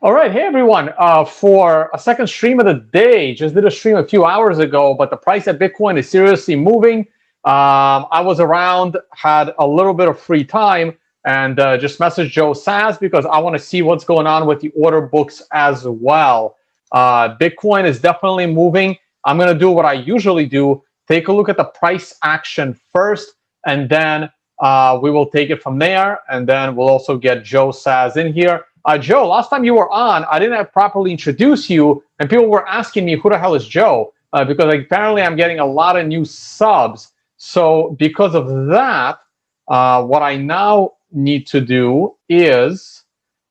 All right, hey everyone. For a second stream of the day, just did a stream a few hours ago, but the price of Bitcoin is seriously moving. I was around, had a little bit of free time, and just messaged Joe Saz because I want to see what's going on with the order books as well. Bitcoin is definitely moving. I'm going to do what I usually do, take a look at the price action first, and then we will take it from there, and then we'll also get Joe Saz in here. Joe, last time you were on, I didn't have properly introduce you, and people were asking me who the hell is Joe, because apparently I'm getting a lot of new subs. So because of that, what I now need to do is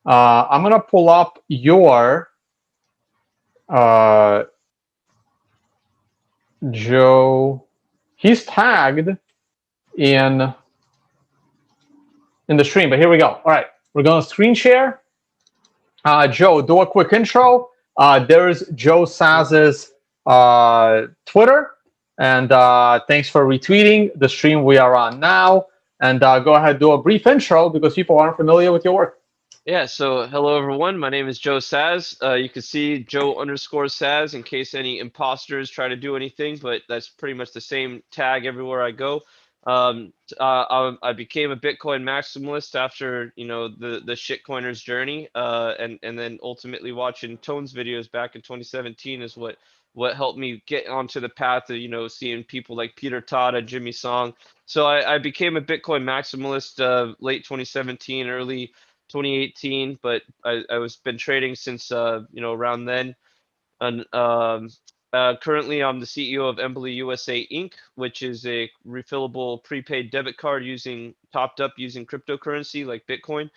I'm going to pull up your uh, Joe. He's tagged in the stream, but here we go. All right, we're going to screen share. Joe, do a quick intro. There's Joe Saz's Twitter, and thanks for retweeting the stream we are on now. And go ahead, do a brief intro because people aren't familiar with your work. Yeah, so hello everyone. My name is Joe Saz. You can see Joe_Saz in case any imposters try to do anything, but that's pretty much the same tag everywhere I go. I became a Bitcoin maximalist after the shitcoiners journey, and then ultimately watching Tone's videos back in 2017 is what helped me get onto the path of seeing people like Peter Todd and Jimmy Song. So I became a Bitcoin maximalist late 2017, early 2018, but I was been trading since around then. And currently, I'm the CEO of Embly USA Inc., which is a refillable prepaid debit card topped up using cryptocurrency like Bitcoin.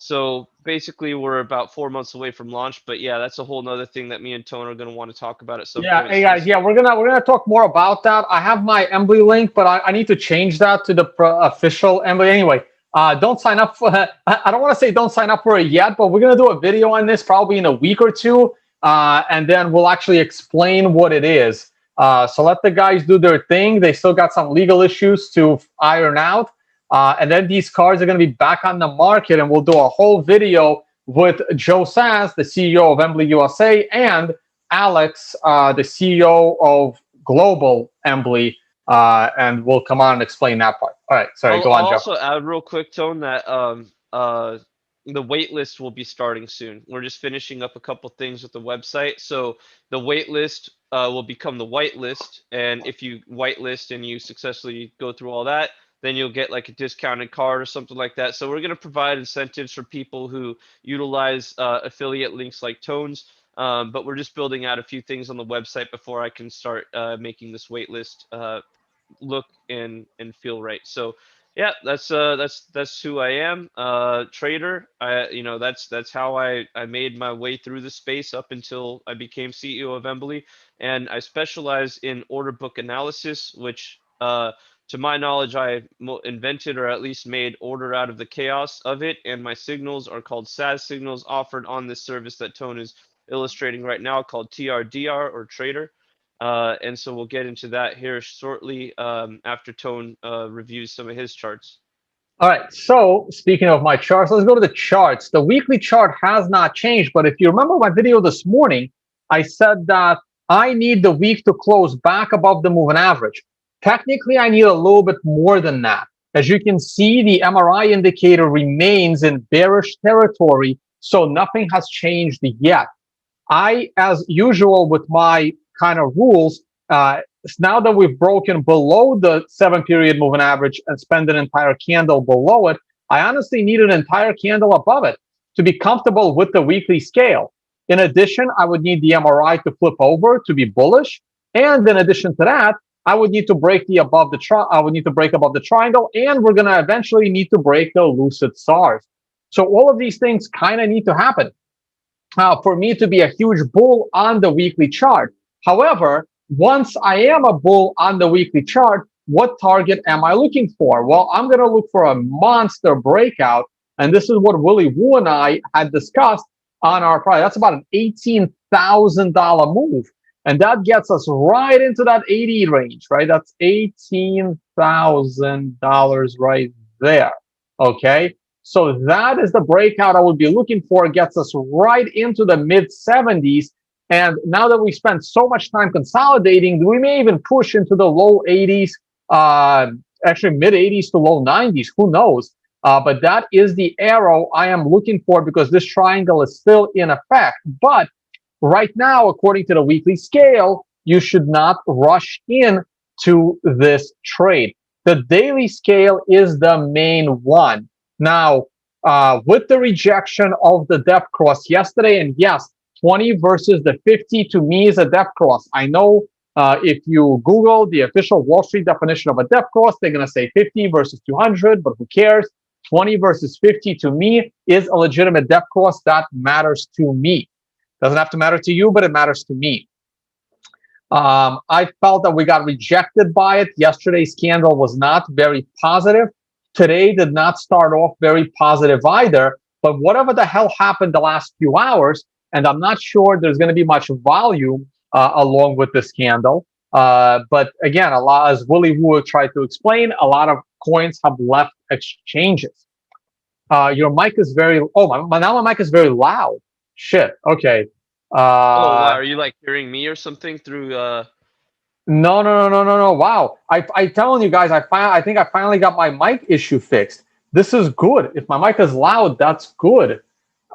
So basically, we're about 4 months away from launch. But yeah, that's a whole nother thing that me and Tone are going to want to talk about at some point. Hey guys, we're gonna talk more about that. I have my Embly link, but I need to change that to the official Embly anyway. Don't sign up for. I don't want to say don't sign up for it yet, but we're gonna do a video on this probably in a week or two, and then we'll actually explain what it is. So let the guys do their thing. They still got some legal issues to iron out, and then these cards are gonna be back on the market, and we'll do a whole video with Joe Saz, the CEO of Embly USA, and Alex, the CEO of Global Embly, and we'll come on and explain that part. All right, sorry, go on, Joe. I'll also add real quick, Tone, that the wait list will be starting soon. We're just finishing up a couple things with the website. So the wait list will become the white list. And if you whitelist and you successfully go through all that, then you'll get like a discounted card or something like that. So we're going to provide incentives for people who utilize affiliate links like Tone's. But we're just building out a few things on the website before I can start making this wait list look and feel right. So yeah, that's who I am. Trader. That's how I made my way through the space up until I became CEO of Embly, and I specialize in order book analysis, which to my knowledge I invented or at least made order out of the chaos of it, and my signals are called SAS signals, offered on this service that Tone is illustrating right now, called TRDR or Trader. And so we'll get into that here shortly after Tone reviews some of his charts. All right, so speaking of my charts, let's go to the charts. The weekly chart has not changed, but if you remember my video this morning, I said that I need the week to close back above the moving average. Technically, I need a little bit more than that. As you can see, the MRI indicator remains in bearish territory, so nothing has changed yet. I, as usual with my kind of rules, now that we've broken below the 7-period moving average and spent an entire candle below it, I honestly need an entire candle above it to be comfortable with the weekly scale. In addition, I would need the MRI to flip over to be bullish. And in addition to that, I would need to break above the triangle, and we're going to eventually need to break the lucid SARS. So all of these things kind of need to happen for me to be a huge bull on the weekly chart. However, once I am a bull on the weekly chart, what target am I looking for? Well, I'm going to look for a monster breakout. And this is what Willie Wu and I had discussed on our price. That's about an $18,000 move. And that gets us right into that 80 range, right? That's $18,000 right there. Okay. So that is the breakout I would be looking for. It gets us right into the mid 70s. And now that we spent so much time consolidating, we may even push into the low 80s, actually mid 80s to low 90s. Who knows? But that is the arrow I am looking for because this triangle is still in effect. But right now, according to the weekly scale, you should not rush in to this trade. The daily scale is the main one. Now, with the rejection of the depth cross yesterday, and yes, 20 versus the 50 to me is a depth cross. I know if you Google the official Wall Street definition of a depth cross, they're going to say 50 versus 200, but who cares? 20 versus 50 to me is a legitimate depth cross that matters to me. Doesn't have to matter to you, but it matters to me. I felt that we got rejected by it. Yesterday's candle was not very positive. Today did not start off very positive either. But whatever the hell happened the last few hours, and I'm not sure there's going to be much volume along with this candle. But again, a lot, as Willie Wu tried to explain, a lot of coins have left exchanges. Your mic is very. Oh, now my mic is very loud. Shit. Okay. Oh, wow. Are you like hearing me or something through? No. Wow. I telling you guys, I think I finally got my mic issue fixed. This is good. If my mic is loud, that's good.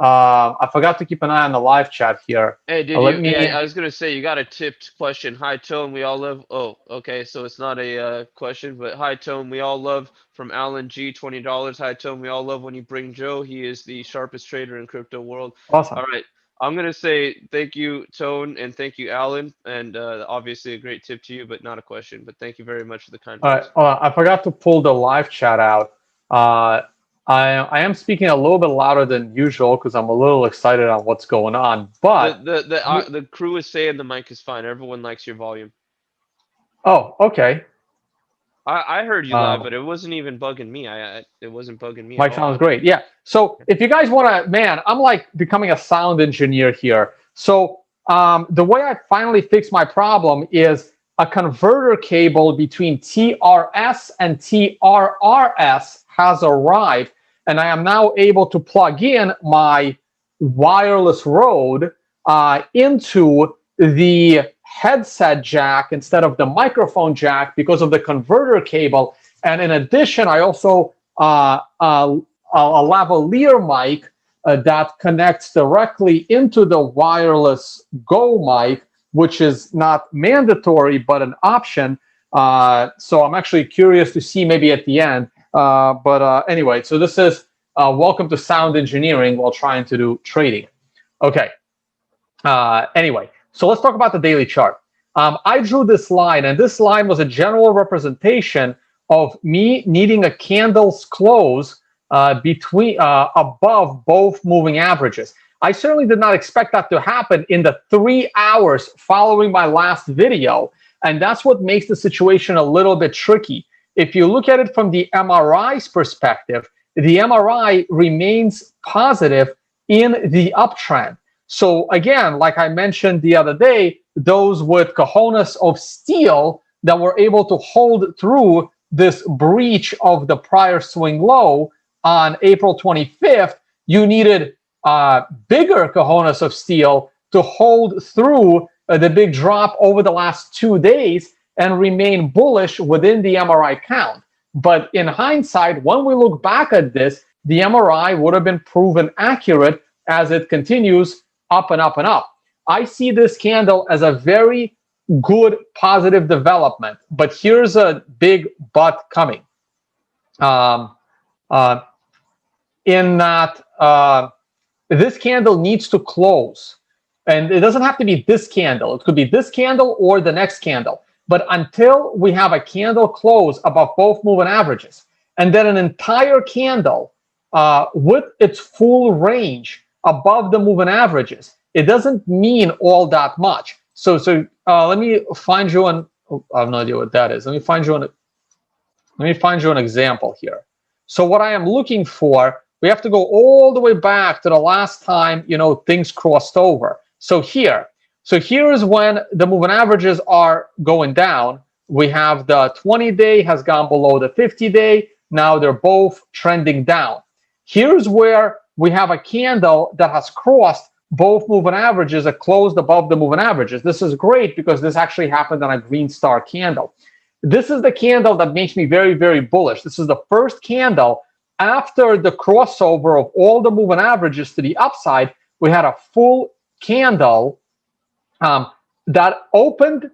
I forgot to keep an eye on the live chat here. Hey, did you? Yeah, I was gonna say you got a tipped question. High tone, we all love. Oh, okay. So it's not a question, but high tone, we all love from Alan G. $20. High tone, we all love when you bring Joe. He is the sharpest trader in crypto world. Awesome. All right. I'm gonna say thank you, Tone, and thank you, Alan, and obviously a great tip to you, but not a question. But thank you very much for the kind words. I forgot to pull the live chat out. I am speaking a little bit louder than usual because I'm a little excited on what's going on. But the crew is saying the mic is fine. Everyone likes your volume. Oh, okay. I heard you loud, but it wasn't even bugging me. It wasn't bugging me. Mike sounds great. Yeah. So if you guys want to, man, I'm like becoming a sound engineer here. So the way I finally fixed my problem is a converter cable between TRS and TRRS has arrived, and I am now able to plug in my wireless Rode into the headset jack instead of the microphone jack because of the converter cable. And in addition, I also a lavalier mic that connects directly into the wireless Go mic, which is not mandatory but an option. So I'm actually curious to see maybe at the end. But anyway, so this is welcome to sound engineering while trying to do trading. Okay. Anyway, so let's talk about the daily chart. I drew this line, and this line was a general representation of me needing a candle's close between above both moving averages. I certainly did not expect that to happen in the 3 hours following my last video, and that's what makes the situation a little bit tricky. If you look at it from the MRI's perspective, the MRI remains positive in the uptrend. So again, like I mentioned the other day, those with cojones of steel that were able to hold through this breach of the prior swing low on April 25th, you needed bigger cojones of steel to hold through the big drop over the last 2 days and remain bullish within the MRI count. But in hindsight, when we look back at this, the MRI would have been proven accurate as it continues up and up and up. I see this candle as a very good positive development, but here's a big but coming. In that this candle needs to close, and it doesn't have to be this candle. It could be this candle or the next candle. But until we have a candle close above both moving averages, and then an entire candle with its full range above the moving averages, it doesn't mean all that much. So let me find you an. I have no idea what that is. Let me find you an example here. So what I am looking for, we have to go all the way back to the last time things crossed over. So here is when the moving averages are going down. We have the 20-day has gone below the 50-day. Now they're both trending down. Here's where we have a candle that has crossed both moving averages that closed above the moving averages. This is great because this actually happened on a green star candle. This is the candle that makes me very, very bullish. This is the first candle after the crossover of all the moving averages to the upside. We had a full candle that opened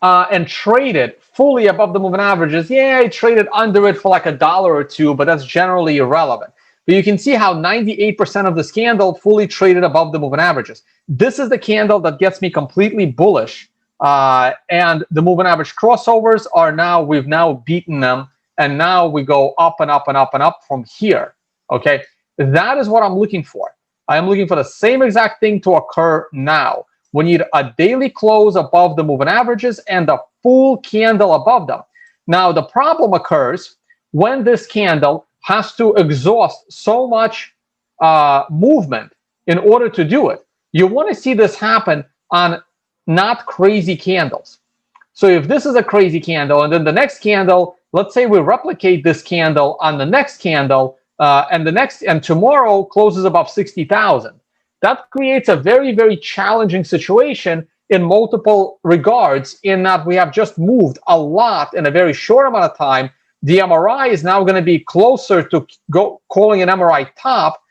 and traded fully above the moving averages. Yeah, it traded under it for like $1 or $2, but that's generally irrelevant. But you can see how 98% of this candle fully traded above the moving averages. This is the candle that gets me completely bullish. And the moving average crossovers are now, we've now beaten them. And now we go up and up and up and up from here. Okay, that is what I'm looking for. I am looking for the same exact thing to occur now. We need a daily close above the moving averages and a full candle above them. Now, the problem occurs when this candle has to exhaust so much movement in order to do it. You want to see this happen on not crazy candles. So if this is a crazy candle and then the next candle, let's say we replicate this candle on the next candle and tomorrow closes above 60,000. That creates a very, very challenging situation in multiple regards in that we have just moved a lot in a very short amount of time. The MRI is now going to be closer to calling an MRI top,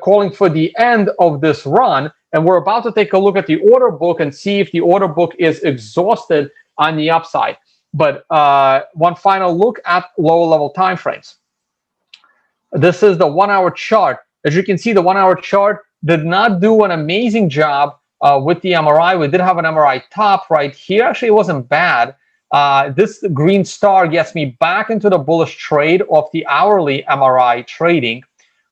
calling for the end of this run. And we're about to take a look at the order book and see if the order book is exhausted on the upside. But one final look at lower level time frames. This is the 1 hour chart. As you can see, the 1 hour chart did not do an amazing job with the MRI. We did have an MRI top right here. Actually, it wasn't bad. This green star gets me back into the bullish trade of the hourly MRI trading.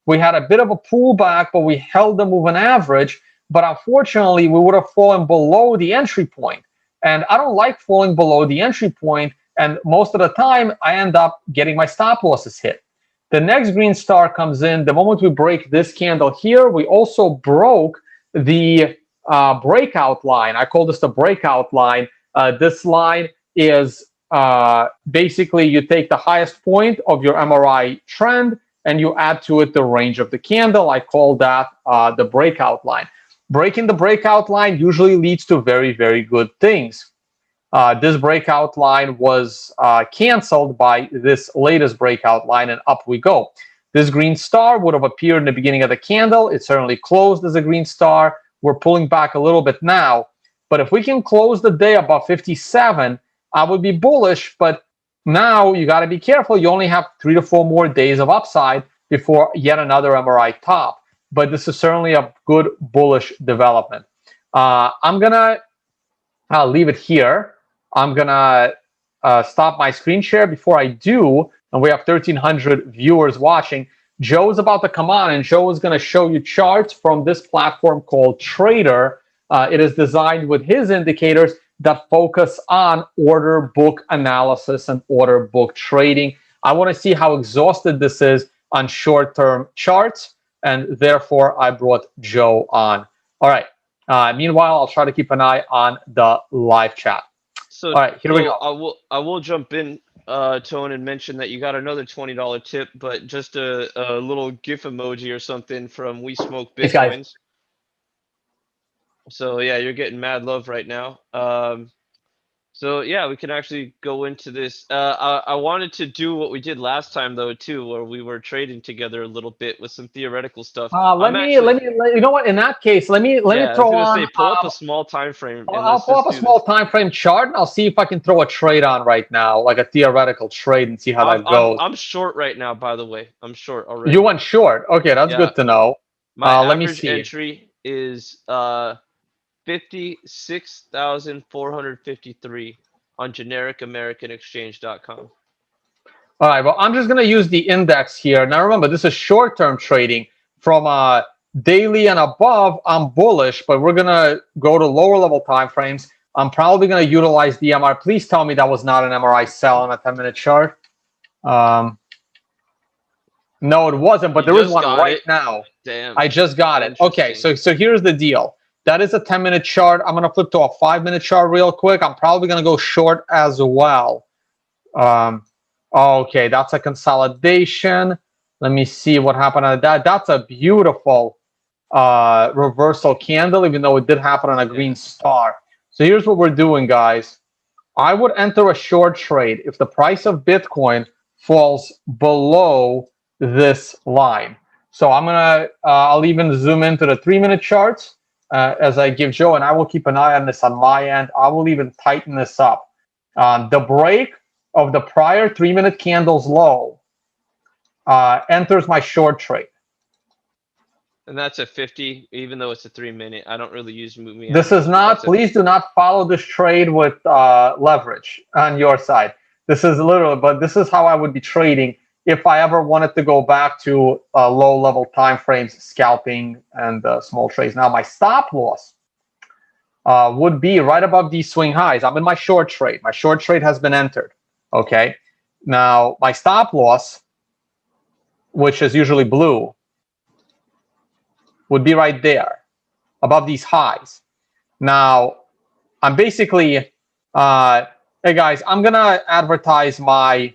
We had a bit of a pullback, but we held the moving average. But unfortunately, we would have fallen below the entry point. And I don't like falling below the entry point. And most of the time, I end up getting my stop losses hit. The next green star comes in. The moment we break this candle here, we also broke the breakout line. I call this the breakout line. This line is basically you take the highest point of your MRI trend and you add to it the range of the candle. I call that the breakout line. Breaking the breakout line usually leads to very, very good things. This breakout line was canceled by this latest breakout line, and up we go. This green star would have appeared in the beginning of the candle. It certainly closed as a green star. We're pulling back a little bit now. But if we can close the day above 57, I would be bullish. But now you got to be careful. You only have 3 to 4 more days of upside before yet another MRI top. But this is certainly a good bullish development. I'm going to leave it here. I'm going to stop my screen share. Before I do, and we have 1,300 viewers watching, Joe is about to come on, and Joe is going to show you charts from this platform called Trader. It is designed with his indicators that focus on order book analysis and order book trading. I want to see how exhausted this is on short-term charts, and therefore I brought Joe on. All right. Meanwhile, I'll try to keep an eye on the live chat. So, all right, here we go. I will jump in, Tone, and mention that you got another $20 tip, but just a little GIF emoji or something from We Smoke Bitcoins. So yeah, you're getting mad love right now. So yeah, we can actually go into this. I wanted to do what we did last time though too, where we were trading together a little bit with some theoretical stuff. Let me you know what? In that case, let me throw on. Pull up a small time frame. I'll pull up a small time frame chart, and I'll see if I can throw a trade on right now, like a theoretical trade, and see how that goes. I'm short right now, by the way. I'm short already. You went short. Okay, that's good to know. My let me average see. entry is 56,453 on genericamericanexchange.com. All right, well, I'm just going to use the index here. Now, remember, this is short-term trading. From daily and above, I'm bullish, but we're going to go to lower-level time frames. I'm probably going to utilize the MRI. Please tell me that was not an MRI sell on a 10-minute chart. No, it wasn't, but there is one right now. Damn. I just got it. Okay, so here's the deal. That is a 10-minute chart. I'm going to flip to a 5-minute chart real quick. I'm probably going to go short as well. Okay, that's a consolidation. Let me see what happened on that. That's a beautiful reversal candle, even though it did happen on a green star. So here's what we're doing, guys. I would enter a short trade if the price of Bitcoin falls below this line. So I'm gonna, I'll even zoom into the 3-minute charts as I give Joe, and I will keep an eye on this on my end. I will even tighten this up. The break of the prior 3-minute candle's low enters my short trade. And that's a 50, even though it's a 3-minute. I don't really use moving. This is not, please do not follow this trade with leverage on your side. This is literally, but this is how I would be trading if I ever wanted to go back to low level time frames, scalping, and small trades. Now, my stop loss would be right above these swing highs. I'm in my short trade. My short trade has been entered. Okay. Now, my stop loss, which is usually blue, would be right there above these highs. Now, I'm basically, hey guys, I'm going to advertise my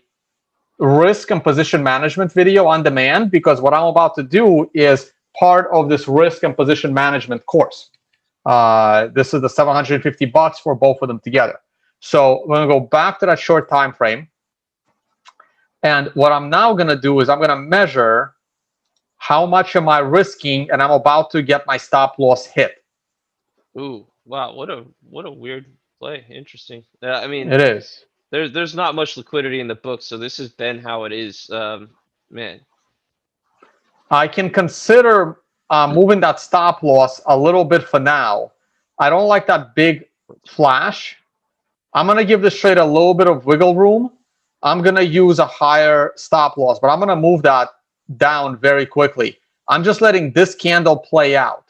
risk and position management video on demand, because what I'm about to do is part of this risk and position management course. This is the $750 for both of them together. So we're going to go back to that short time frame. And what I'm now going to do is I'm going to measure how much am I risking, and I'm about to get my stop loss hit. Ooh, wow, what a weird play. Interesting. I mean, it is. There's not much liquidity in the book, so this has been how it is. Man, I can consider moving that stop loss a little bit for now. I don't like that big flash. I'm going to give this trade a little bit of wiggle room. I'm going to use a higher stop loss, but I'm going to move that down very quickly. I'm just letting this candle play out.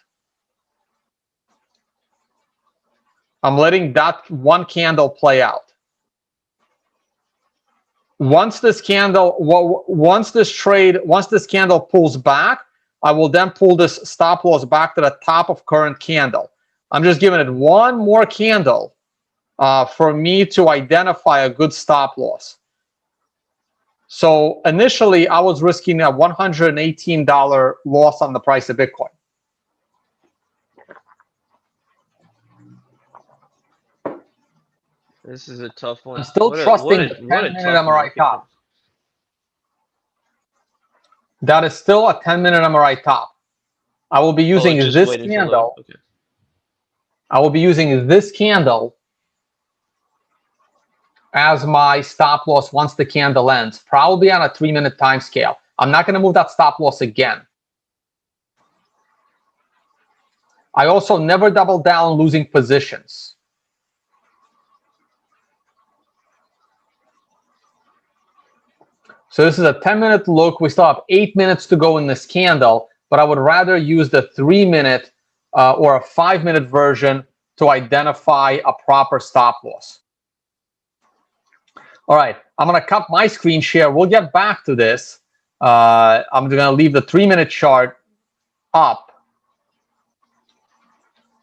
I'm letting that one candle play out. Once this candle, once this candle pulls back, I will then pull this stop loss back to the top of current candle. I'm just giving it one more candle for me to identify a good stop loss. So initially, I was risking a $118 loss on the price of Bitcoin. this is a tough one. I'm still trusting the 10-minute MRI top. That is still a 10-minute MRI top. I will be using this candle. Okay. I will be using this candle as my stop loss once the candle ends, probably on a 3-minute time scale. I'm not going to move that stop loss again. I also never double down losing positions. So this is a 10-minute look. We still have 8 minutes to go in this candle, but I would rather use the 3-minute or a 5-minute version to identify a proper stop loss. All right, I'm going to cut my screen share. We'll get back to this. I'm going to leave the 3-minute chart up.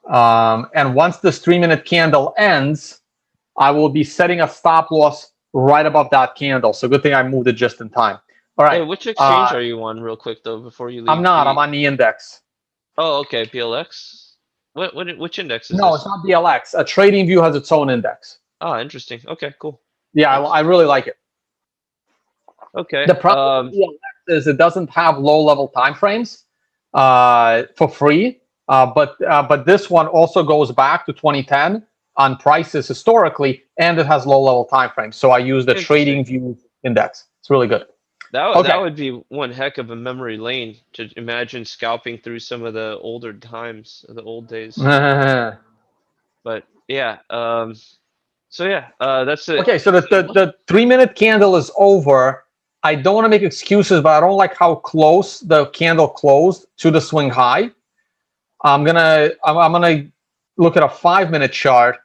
And once this 3-minute candle ends, I will be setting a stop loss right above that candle. So good thing I moved it just in time. All right. Hey, which exchange are you on real quick, though, before you leave? I'm not. I'm on the index. Oh, okay. PLX? Which index is No, this? it's not BLX. A TradingView has its own index. Oh, interesting. Okay, cool. Yeah, I really like it. Okay. The problem with BLX is it doesn't have low-level time frames for free, but this one also goes back to 2010 on prices historically, and it has low-level time frames. So I use the TradingView index. It's really good. That would be one heck of a memory lane to imagine scalping through some of the older times, the old days. But yeah, so yeah, that's it. Okay, so the 3-minute candle is over. I don't want to make excuses, but I don't like how close the candle closed to the swing high. I'm gonna look at a 5-minute chart,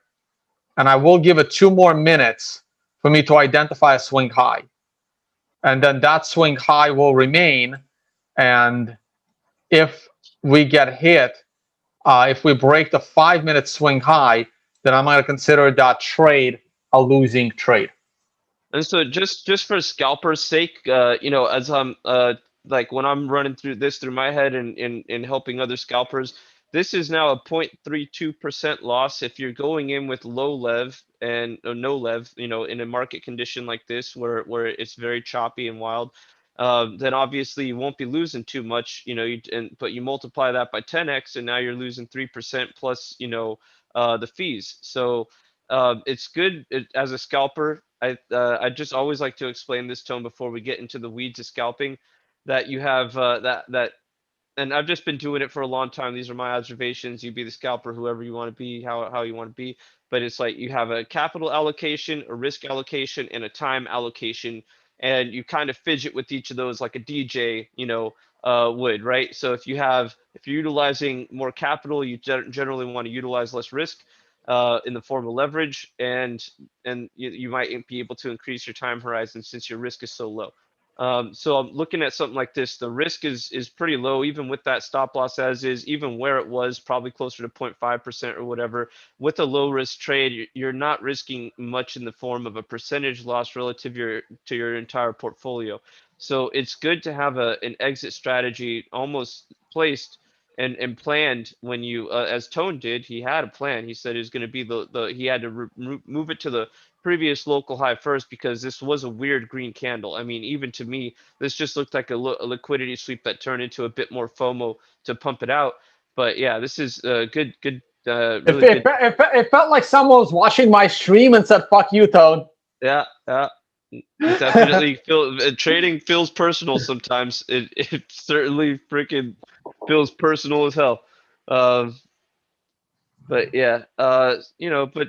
and I will give it 2 more minutes for me to identify a swing high. And then that swing high will remain. And if we get hit, if we break the 5-minute swing high, then I'm going to consider that trade a losing trade. And so just for scalper's sake, you know, as I'm like when I'm running through this through my head and helping other scalpers, this is now a 0.32% loss if you're going in with low lev and or no lev, in a market condition like this where it's very choppy and wild. Then obviously you won't be losing too much, but you multiply that by 10x and now you're losing 3% plus, the fees. So it's good as a scalper. I just always like to explain this tone before we get into the weeds of scalping, that you have that and I've just been doing it for a long time. These are my observations. You be the scalper, whoever you want to be, how you want to be. But it's like you have a capital allocation, a risk allocation, and a time allocation, and you kind of fidget with each of those like a DJ, would, right? So if you're utilizing more capital, you generally want to utilize less risk in the form of leverage, and you might be able to increase your time horizon since your risk is so low. So I'm looking at something like this. The risk is pretty low, even with that stop loss as is, even where it was probably closer to 0.5% or whatever. With a low risk trade, you're not risking much in the form of a percentage loss relative to your entire portfolio. So it's good to have an exit strategy almost placed and planned when you, as Tone did, he had a plan. He said it was going to be he had to move it to the previous local high first because this was a weird green candle. I mean, even to me, this just looked like a liquidity sweep that turned into a bit more FOMO to pump it out. But yeah, this is good, It, really it, good. it felt like someone was watching my stream and said, "Fuck you, Toad." Yeah, yeah. Definitely feel trading feels personal sometimes. It certainly freaking feels personal as hell. Um, But yeah, but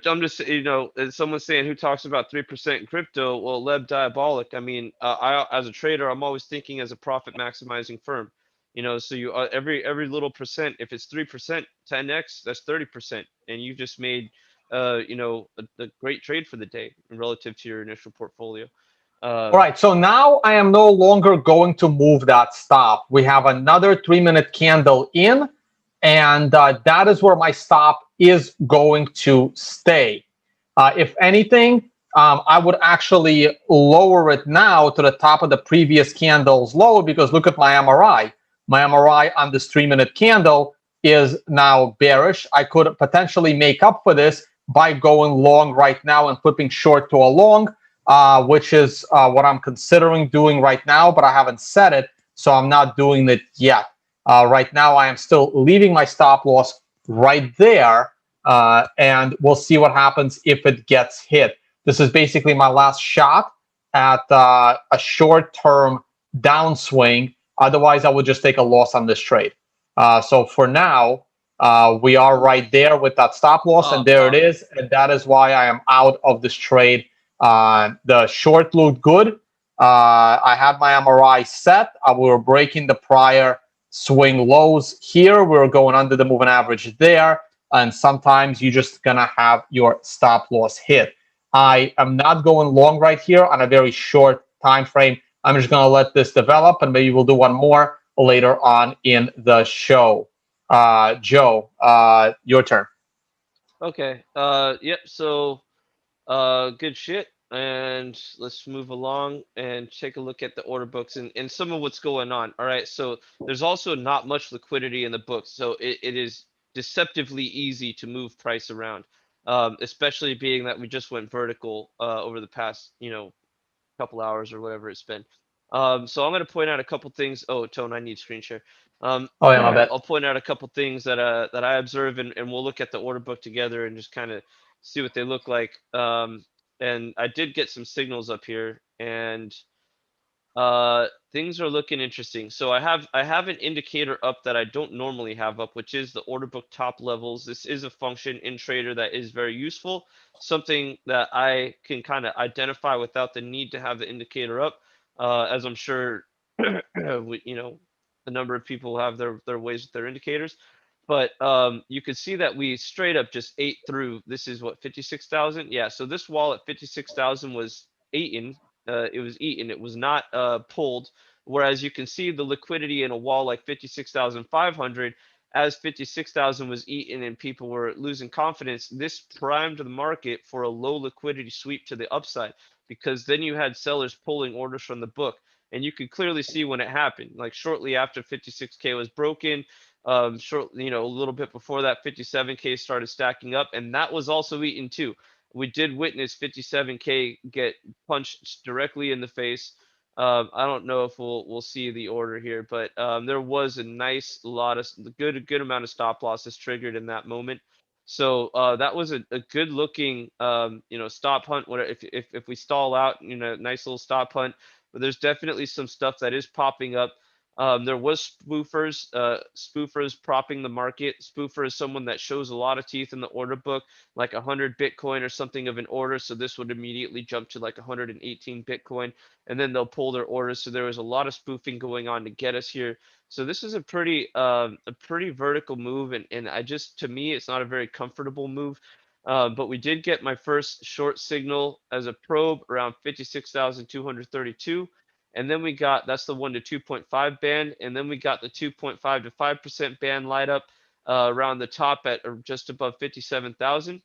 I'm just, as someone's saying who talks about 3% in crypto, well, Leb diabolic. I mean, as a trader, I'm always thinking as a profit maximizing firm, so every little percent, if it's 3%, 10x, that's 30%, and you just made, a great trade for the day relative to your initial portfolio. All Um, right, so now I am no longer going to move that stop. We have another 3-minute candle in, and that is where my stop is going to stay. If anything, I would actually lower it now to the top of the previous candle's low because look at my MRI. My MRI on this 3-minute candle is now bearish. I could potentially make up for this by going long right now and flipping short to a long, which is what I'm considering doing right now, but I haven't set it, so I'm not doing it yet. Right now, I am still leaving my stop loss right there, and we'll see what happens if it gets hit. This is basically my last shot at a short-term downswing. Otherwise, I would just take a loss on this trade. So for now, we are right there with that stop loss, and there it is. And that is why I am out of this trade. The short looked good. I had my MRI set. We were breaking the prior swing lows here. We were going under the moving average there. And sometimes you're just going to have your stop loss hit. I am not going long right here on a very short time frame. I'm just going to let this develop, and maybe we'll do one more later on in the show. Joe, your turn. okay. Yep. So. Good shit. And let's move along and take a look at the order books and some of what's going on. All right. So there's also not much liquidity in the books. So it is deceptively easy to move price around, especially being that we just went vertical over the past, couple hours or whatever it's been. So I'm going to point out a couple things. Oh, Tone, I need screen share. Oh, yeah, my bad. I'll point out a couple things that I observe and we'll look at the order book together and just kind of see what they look like. And I did get some signals up here and things are looking interesting. So I have an indicator up that I don't normally have up, which is the order book top levels. This is a function in Trader that is very useful, something that I can kind of identify without the need to have the indicator up, as I'm sure a number of people have their ways with their indicators. But you could see that we straight up just ate through. This is what, 56,000? Yeah. So this wall at 56,000 was eaten. It was eaten. It was not pulled. Whereas you can see the liquidity in a wall like 56,500, as 56,000 was eaten and people were losing confidence, this primed the market for a low liquidity sweep to the upside because then you had sellers pulling orders from the book. and you could clearly see when it happened. Like shortly after 56K was broken, a little bit before that, 57K started stacking up, and that was also eaten too. We did witness 57K get punched directly in the face. I don't know if we'll see the order here, but there was a nice lot of good amount of stop losses triggered in that moment. So that was a good looking stop hunt. What if we stall out, nice little stop hunt. But there's definitely some stuff that is popping up. There was spoofers propping the market. Spoofer is someone that shows a lot of teeth in the order book, like 100 Bitcoin or something of an order. So this would immediately jump to like 118 Bitcoin, and then they'll pull their orders. So there was a lot of spoofing going on to get us here. So this is a pretty vertical move, and to me, it's not a very comfortable move. But we did get my first short signal as a probe around 56,232. And then we got, that's the 1 to 2.5 band. And then we got the 2.5 to 5% band light up around the top at just above 57,000,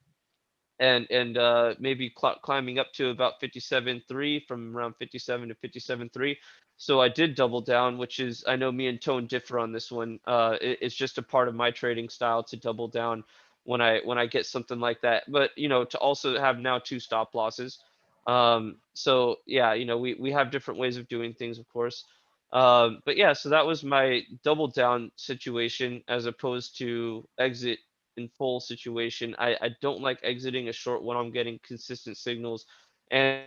and maybe climbing up to about 57.3 from around 57 to 57.3. So I did double down, which is, I know me and Tone differ on this one. It's just a part of my trading style to double down when I get something like that. But to also have now two stop losses. So yeah, we have different ways of doing things, of course. But yeah, so that was my double down situation as opposed to exit in full situation. I don't like exiting a short when I'm getting consistent signals. And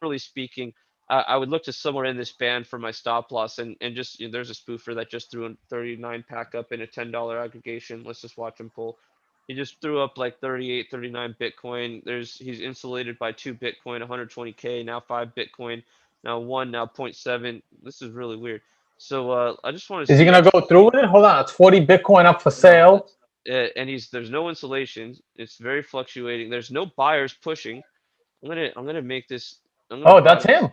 really speaking, I would look to somewhere in this band for my stop loss, and just there's a spoofer that just threw a 39 pack up in a $10 aggregation. Let's just watch him pull. He just threw up like 38, 39 Bitcoin. He's insulated by 2 Bitcoin, 120K, now 5 Bitcoin, now 1, now zero point 0.7. This is really weird. So I just want to Is he see. gonna go through with it? Hold on, it's 40 Bitcoin up for No, sale. and there's no insulation. It's very fluctuating. There's no buyers pushing. I'm gonna make this. I'm gonna Oh, buy that's this. him.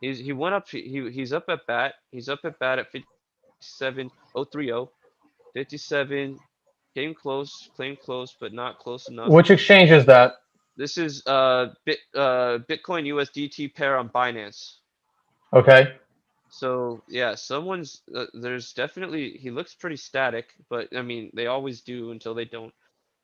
He went up. He's up at bat. He's up at bat at 57,030. 57 came close, but not close enough. Which exchange is that? This is Bitcoin USDT pair on Binance. Okay. So yeah, there's definitely, he looks pretty static, but I mean they always do until they don't.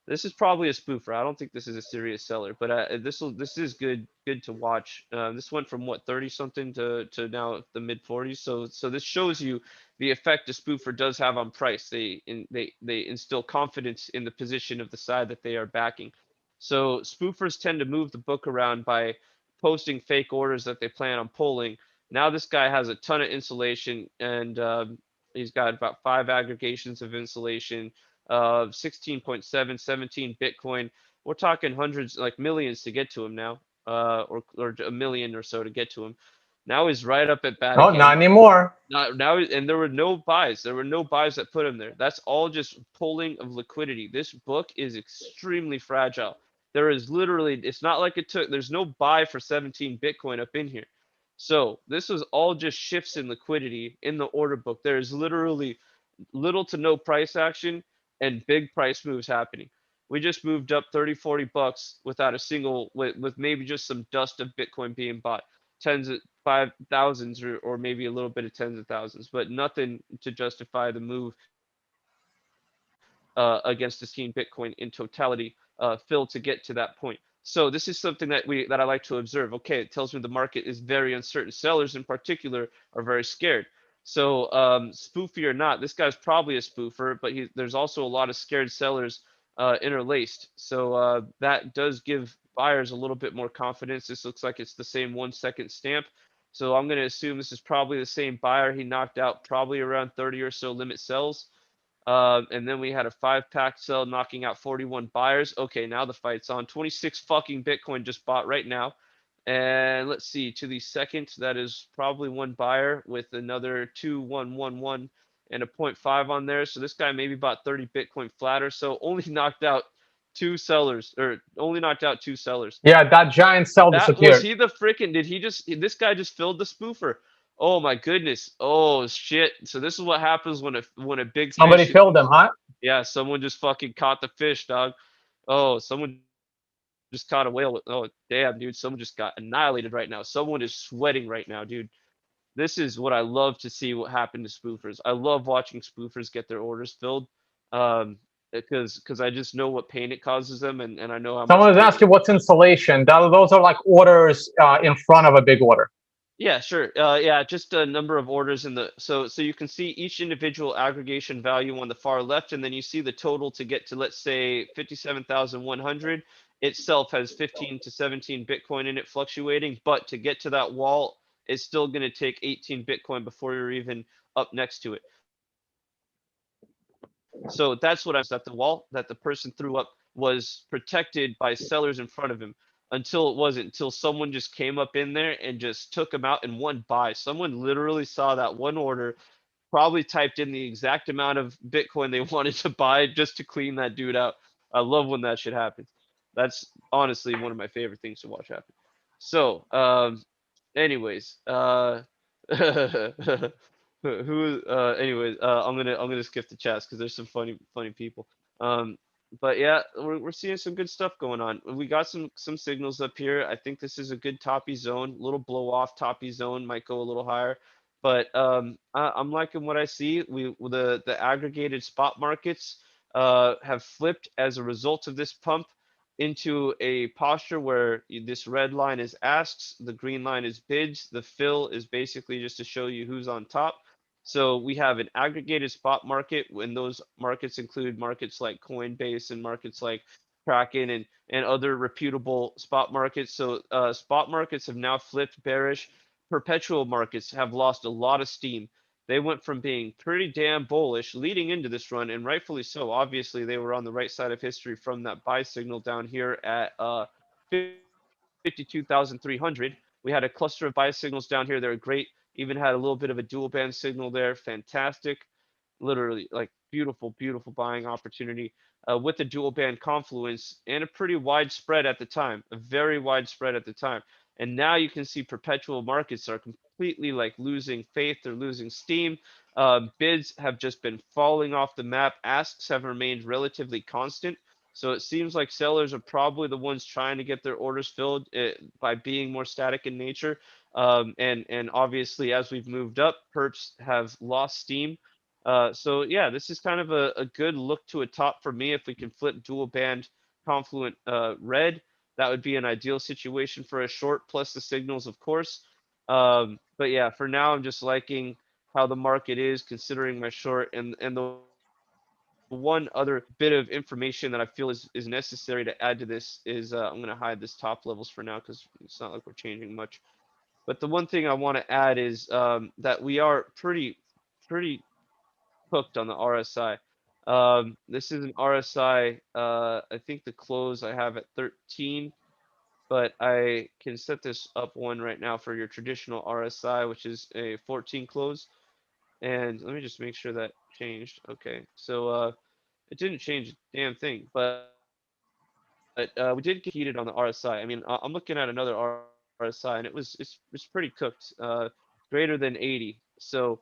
This is probably a spoofer. I don't think this is a serious seller, but this is good to watch. This went from what, 30 something to now the mid 40s. So this shows you the effect a spoofer does have on price. They instill confidence in the position of the side that they are backing. So spoofers tend to move the book around by posting fake orders that they plan on pulling. Now this guy has a ton of insulation, and he's got about 5 aggregations of insulation, 16.7, 17 Bitcoin. We're talking hundreds, like millions to get to him now, or a million or so to get to him. Now he's right up at bat Oh, not again. anymore. Now, and there were no buys. There were no buys that put him there. That's all just pulling of liquidity. This book is extremely fragile. There is literally, it's not like there's no buy for 17 Bitcoin up in here. So this is all just shifts in liquidity in the order book. There is literally little to no price action and big price moves happening. We just moved up 30, 40 bucks without a single, with maybe just some dust of Bitcoin being bought, tens of five thousands, or maybe a little bit of tens of thousands, but nothing to justify the move against the 16 Bitcoin in totality, Phil, to get to that point. So this is something that I like to observe. Okay, it tells me the market is very uncertain. Sellers in particular are very scared. So spoofy or not, this guy's probably a spoofer, but there's also a lot of scared sellers interlaced. So that does give buyers a little bit more confidence. This looks like it's the same 1 second stamp. So I'm going to assume this is probably the same buyer. He knocked out probably around 30 or so limit sells. And then we had a 5 pack sell knocking out 41 buyers. Okay, now the fight's on. 26 fucking Bitcoin just bought right now. And let's see, to the second, that is probably one buyer with another 2111 and a zero point 0.5 on there. So this guy maybe bought 30 Bitcoin flatter. So only knocked out two sellers, or only knocked out two sellers. Yeah, that giant cell That was disappeared. he the freaking, this guy just filled the spoofer. Oh my goodness. Oh shit. So this is what happens when a big Somebody fish, filled them, huh? yeah, someone just fucking caught the fish, dog. Oh, someone just caught the fish. just caught a whale. Oh, damn, dude. Someone just got annihilated right now. Someone is sweating right now, dude. This is what I love to see what happened to spoofers. I love watching spoofers get their orders filled. Because I just know what pain it causes them, and I know how much Someone is pain asking what's installation. Those are like orders in front of a big order. Yeah, sure. Yeah, just a number of orders in the so you can see each individual aggregation value on the far left, and then you see the total to get to, let's say, 57,100 itself has 15 to 17 Bitcoin in it fluctuating, but to get to that wall, it's still going to take 18 Bitcoin before you're even up next to it. So that's what I was, that the wall that the person threw up was protected by sellers in front of him until it wasn't, until someone just came up in there and just took him out in one buy. Someone literally saw that one order, probably typed in the exact amount of Bitcoin they wanted to buy just to clean that dude out. I love when that shit happens. That's honestly one of my favorite things to watch happen. So, anyways, who anyways, I'm gonna skip the chats because there's some funny people. Um, but yeah, we're seeing some good stuff going on. We got some signals up here. I think this is a good toppy zone. Little blow off toppy zone might go a little higher. But I'm liking what I see. The aggregated spot markets have flipped as a result of this pump into a posture where this red line is asks, the green line is bids, the fill is basically just to show you who's on top. So we have an aggregated spot market, when those markets include markets like Coinbase and markets like Kraken and other reputable spot markets. So spot markets have now flipped bearish. Perpetual markets have lost a lot of steam. They went from being pretty damn bullish leading into this run, and rightfully so. Obviously, they were on the right side of history from that buy signal down here at 52,300. We had a cluster of buy signals down here. They were great. Even had a little bit of a dual band signal there. Fantastic. Literally, like, beautiful, beautiful buying opportunity with the dual band confluence and a pretty wide spread at the time, a very wide spread at the time. And now you can see perpetual markets are completely like losing faith. They're losing steam. Bids have just been falling off the map. Asks have remained relatively constant. So it seems like sellers are probably the ones trying to get their orders filled by being more static in nature. And obviously, as we've moved up, perps have lost steam. So yeah, this is kind of a good look to a top for me. If we can flip dual band confluent red, that would be an ideal situation for a short, plus the signals, of course. But yeah, for now, I'm just liking how the market is, considering my short. And the one other bit of information that I feel is necessary to add to this is I'm going to hide this top levels for now because it's not like we're changing much. But the one thing I want to add is that we are pretty cooked on the RSI. This is an RSI. I think the close I have at 13, but I can set this up one right now for your traditional RSI, which is a 14 close. And let me just make sure that changed. Okay, so it didn't change a damn thing, but we did get heated on the RSI. I mean, I'm looking at another RSI, and it's pretty cooked, greater than 80. So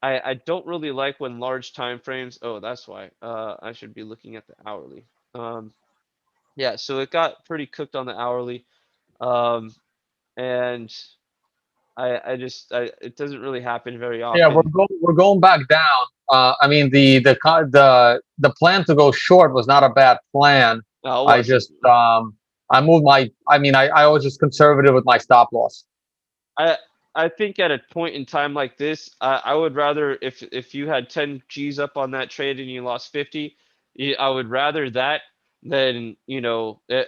I don't really like when large time frames. Oh, that's why. I should be looking at the hourly. Yeah, so it got pretty cooked on the hourly, um, and it doesn't really happen very Yeah, often. we're going back down. I mean, the plan to go short was not a bad plan. No, it I wasn't. just I moved my. I mean, I was just conservative with my stop loss. I I think at a point in time like this, I would rather, if you had 10 G's up on that trade and you lost 50, I would rather that than,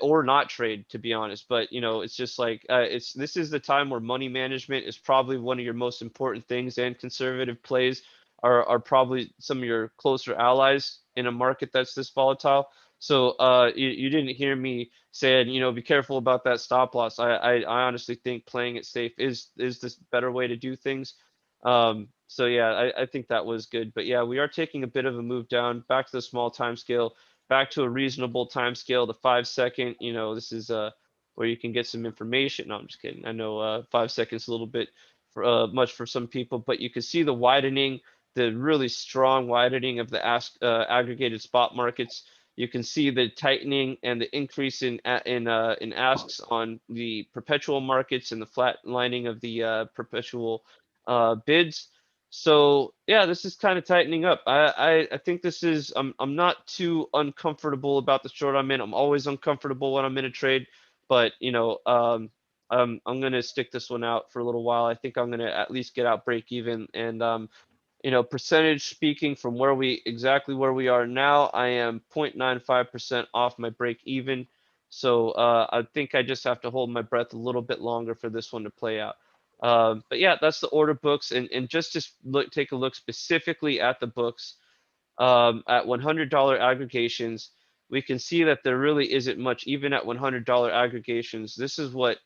or not trade, to be honest. But it's just like this is the time where money management is probably one of your most important things, and conservative plays are probably some of your closer allies in a market that's this volatile. So you didn't hear me saying, be careful about that stop loss. I honestly think playing it safe is this better way to do things. So yeah, I think that was good. But yeah, we are taking a bit of a move down, back to the small time scale, back to a reasonable time scale, the 5 second. This is where you can get some information. No, I'm just kidding. I know 5 seconds a little bit much for some people, but you can see the widening, the really strong widening of the aggregated spot markets. You can see the tightening and the increase in asks on the perpetual markets and the flatlining of the perpetual bids. So yeah, this is kind of tightening up. I think this is I'm not too uncomfortable about the short I'm in. I'm always uncomfortable when I'm in a trade, but I'm gonna stick this one out for a little while. I think I'm gonna at least get out break even, and percentage speaking from exactly where we are now, I am 0.95% off my break even. So I think I just have to hold my breath a little bit longer for this one to play out. But yeah, that's the order books, and just to take a look specifically at the books at $100 aggregations, we can see that there really isn't much, even at $100 aggregations. This is what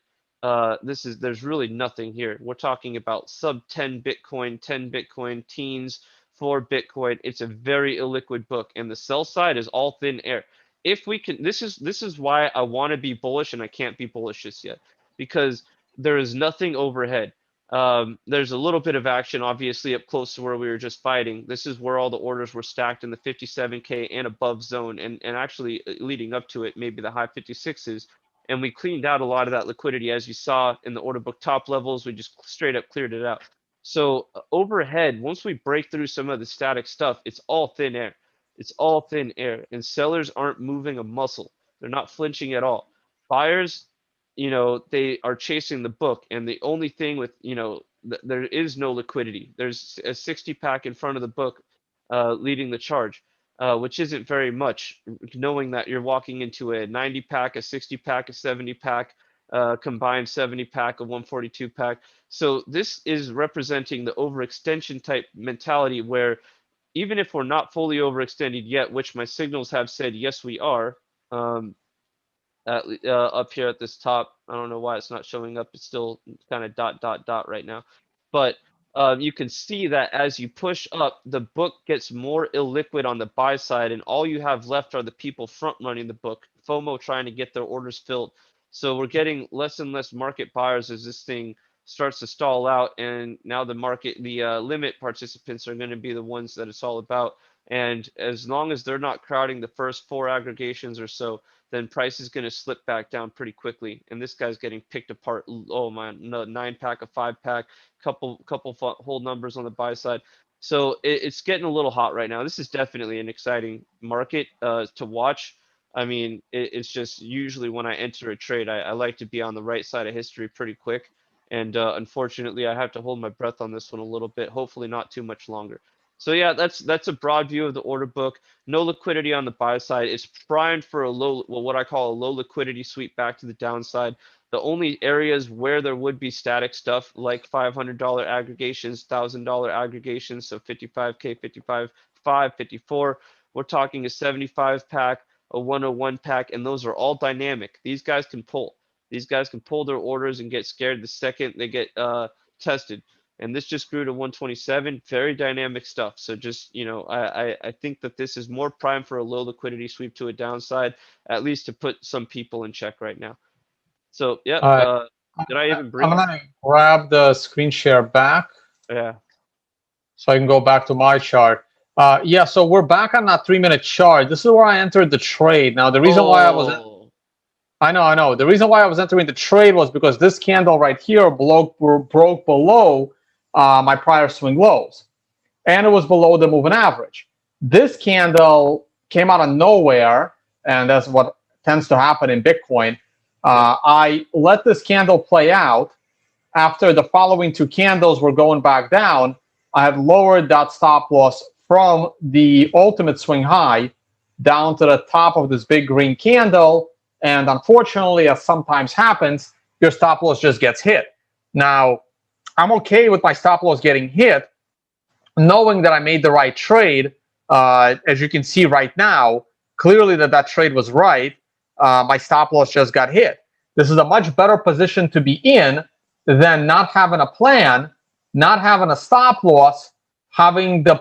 there's really nothing here. We're talking about sub 10 Bitcoin, teens, 4 Bitcoin. It's a very illiquid book, and the sell side is all thin air. If we can, this is why I want to be bullish and I can't be bullish just yet, because there is nothing overhead. There's a little bit of action, obviously, up close to where we were just fighting. This is where all the orders were stacked in the 57K and above zone, and actually leading up to it, maybe the high 56s. And we cleaned out a lot of that liquidity, as you saw in the order book top levels. We just straight up cleared it out. So overhead, once we break through some of the static stuff, it's all thin air. It's all thin air, and sellers aren't moving a muscle. They're not flinching at all. Buyers, they are chasing the book, and the only thing with, there is no liquidity. There's a 60 pack in front of the book leading the charge, which isn't very much, knowing that you're walking into a 90 pack, a 60 pack, a 70 pack, combined 70 pack, a 142 pack. So this is representing the overextension type mentality, where even if we're not fully overextended yet, which my signals have said yes we are, up here at this top. I don't know why it's not showing up. It's still kind of dot right now. But you can see that as you push up, the book gets more illiquid on the buy side, and all you have left are the people front running the book, FOMO trying to get their orders filled. So we're getting less and less market buyers as this thing starts to stall out, and now the limit participants are going to be the ones that it's all about. And as long as they're not crowding the first 4 aggregations or so, then price is going to slip back down pretty quickly. And this guy's getting picked apart. Oh man, no, 9 pack, a 5 pack, couple whole numbers on the buy side. So it's getting a little hot right now. This is definitely an exciting market to watch. I mean, it's just usually when I enter a trade, I like to be on the right side of history pretty quick. And unfortunately, I have to hold my breath on this one a little bit. Hopefully, not too much longer. So yeah, that's a broad view of the order book. No liquidity on the buy side. It's primed for what I call a low liquidity sweep back to the downside. The only areas where there would be static stuff like $500 aggregations, $1,000 aggregations, so 55K, 55, 5, 54. We're talking a 75 pack, a 101 pack, and those are all dynamic. These guys can pull. These guys can pull their orders and get scared the second they get tested. And this just grew to 127. Very dynamic stuff. So just, I think that this is more prime for a low liquidity sweep to a downside, at least to put some people in check right now. So yeah, did I even bring? I'm gonna grab the screen share back. Yeah. So I can go back to my chart. Yeah, so we're back on that 3-minute chart. This is where I entered the trade. Now the reason why I know. The reason why I was entering the trade was because this candle right here broke below my prior swing lows, and it was below the moving average. This candle came out of nowhere, and that's what tends to happen in Bitcoin. I let this candle play out. After the following 2 candles were going back down, I had lowered that stop loss from the ultimate swing high down to the top of this big green candle. And unfortunately, as sometimes happens, your stop loss just gets hit. Now, I'm okay with my stop loss getting hit, knowing that I made the right trade. As you can see right now, clearly that trade was right. My stop loss just got hit. This is a much better position to be in than not having a plan, not having a stop loss, having the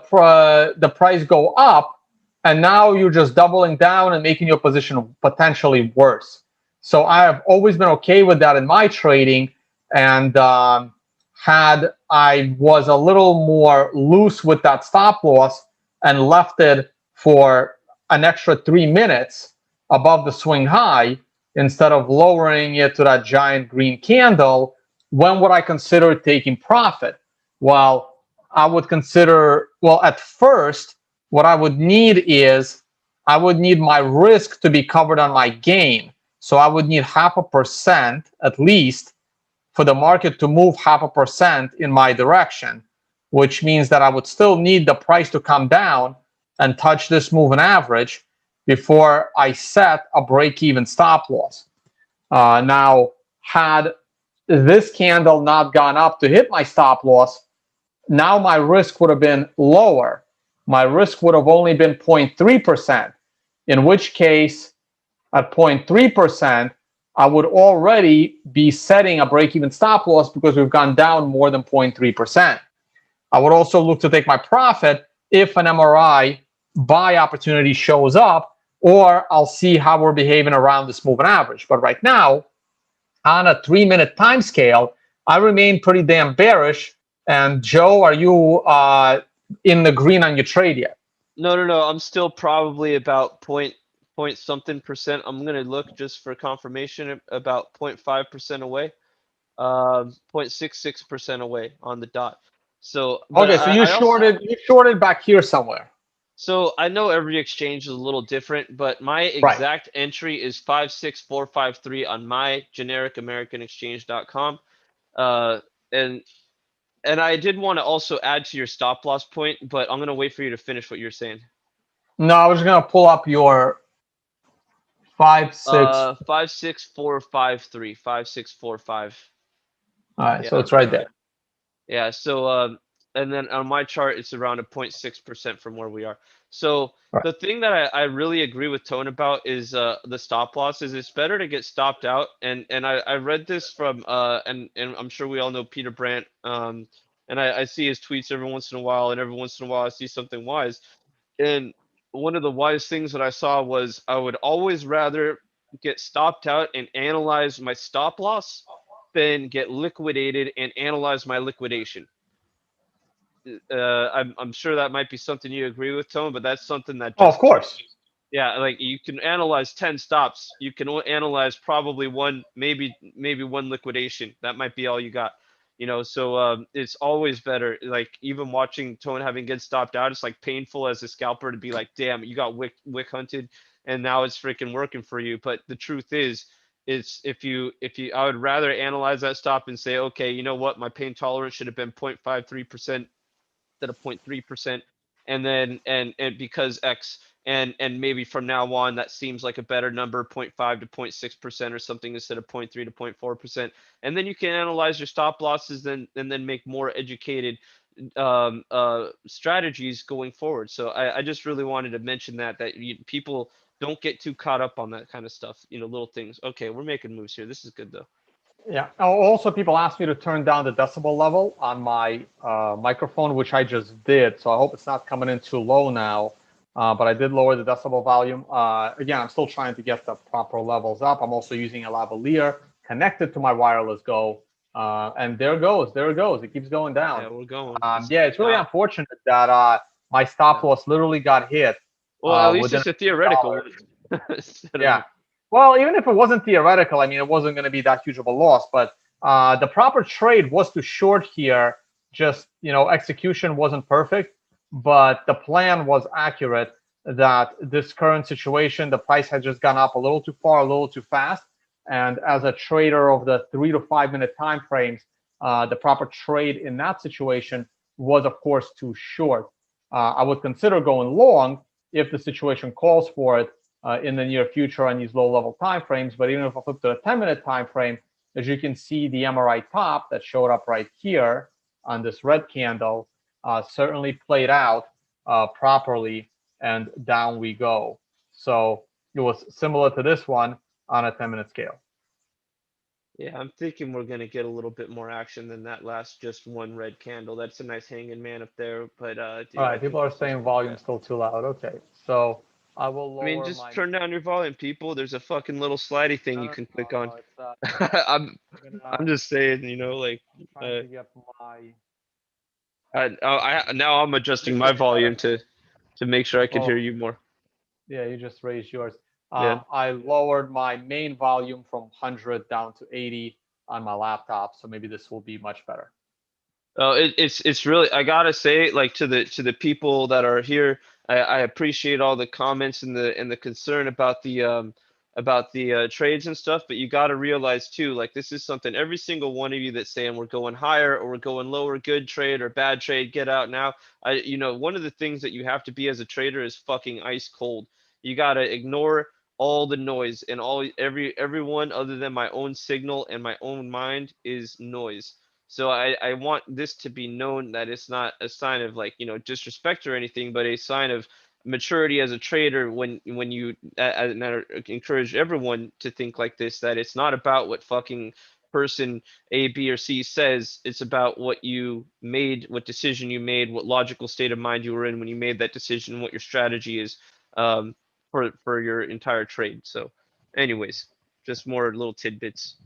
price go up, and now you're just doubling down and making your position potentially worse. So I have always been okay with that in my trading, and had I was a little more loose with that stop loss and left it for an extra 3 minutes above the swing high instead of lowering it to that giant green candle, when would I consider taking profit? Well, I would consider, well, at first, what I would need is I would need my risk to be covered on my gain. So I would need 0.5% at least for the market to move 0.5% in my direction, which means that I would still need the price to come down and touch this moving average before I set a break-even stop loss. Now, had this candle not gone up to hit my stop loss, now my risk would have been lower. My risk would have only been 0.3%, in which case, at 0.3%, I would already be setting a break-even stop loss because we've gone down more than 0.3%. I would also look to take my profit if an MRI buy opportunity shows up, or I'll see how we're behaving around this moving average. But right now, on a 3-minute time scale, I remain pretty damn bearish. And Joe, are you in the green on your trade yet? No, I'm still probably about point something percent. I'm gonna look just for confirmation, about 0.5% away, 0.66% away on the dot. So, but Okay, so I also, you shorted back here somewhere. so I know every exchange is a little different, but my Right. exact entry is 56453 on my generic Exchange.com. Uh, and I did want to also add to your stop loss point, but I'm gonna wait for you to finish what you're saying. No, I was just gonna pull up your 5-6. 56453, 5645. All right, so Yeah. it's right there. Yeah. So, and then on my chart, it's around a 0.6% from where we are. So Right. the thing that I really agree with Tone about is the stop losses. It's better to get stopped out. And I read this from and I'm sure we all know Peter Brandt. And I see his tweets every once in a while, and every once in a while I see something wise. And one of the wise things that I saw was I would always rather get stopped out and analyze my stop loss than get liquidated and analyze my liquidation. I'm sure that might be something you agree with, Tone, but that's something that Oh, of just course. yeah, like you can analyze 10 stops. You can analyze probably one, maybe one liquidation. That might be all you got. So it's always better. Like even watching Tone having get stopped out, it's like painful as a scalper to be like, damn, you got wick hunted, and now it's freaking working for you. But the truth is, it's I would rather analyze that stop and say, okay, you know what, my pain tolerance should have been 0.53% instead of 0.3%, and then and because X, and maybe from now on that seems like a better number, 0.5 to 0.6% or something instead of 0.3 to 0.4%. And then you can analyze your stop losses and then make more educated strategies going forward. So I just really wanted to mention that people don't get too caught up on that kind of stuff, little things. Okay, we're making moves here. This is good though. Yeah. Also, people asked me to turn down the decibel level on my microphone, which I just did. So I hope it's not coming in too low now. But I did lower the decibel volume. Again, I'm still trying to get the proper levels up. I'm also using a lavalier connected to my wireless Go. And there it goes. There it goes. It keeps going down. Yeah, we're going. Yeah, it's really Now, unfortunate that my stop loss literally got hit well, at least within it's a a few theoretical dollars. one. Instead of Yeah. Well, even if it wasn't theoretical, I mean, it wasn't going to be that huge of a loss. But the proper trade was to short here. Just, execution wasn't perfect, but the plan was accurate. That this current situation, the price had just gone up a little too far, a little too fast. And as a trader of the 3 to 5 minute time frames, the proper trade in that situation was, of course, to short. I would consider going long if the situation calls for it in the near future on these low-level time frames. But even if I flip to a 10-minute time frame, as you can see, the MRI top that showed up right here on this red candle certainly played out properly, and down we go. So it was similar to this one on a 10-minute scale. Yeah, I'm thinking we're gonna get a little bit more action than that last just one red candle. That's a nice hanging man up there, but All dude, I right, people think are this is saying pretty volume bad. still too loud. Okay, so I will I mean, lower just my. turn down your volume, people. There's a fucking little slidey thing you No, can click no, on. no, it's I'm gonna. I'm just saying, like I'm trying uh, to get my. I now I'm adjusting my volume to make sure I can Well, hear you more. Yeah, you just raised yours. Yeah. I lowered my main volume from 100 down to 80 on my laptop, so maybe this will be much better. It's really, I gotta say, like, to the people that are here, I appreciate all the comments and the concern about the trades and stuff, but you gotta realize too, like, this is something every single one of you that's saying we're going higher or we're going lower, good trade or bad trade, get out now. You know, one of the things that you have to be as a trader is fucking ice cold. You gotta ignore all the noise, and everyone other than my own signal and my own mind is noise. So I want this to be known that it's not a sign of, like, disrespect or anything, but a sign of maturity as a trader when you and I encourage everyone to think like this, that it's not about what fucking person A, B, or C says. It's about what you made, what decision you made, what logical state of mind you were in when you made that decision, what your strategy is um, for your entire trade. So, anyways, just more little tidbits.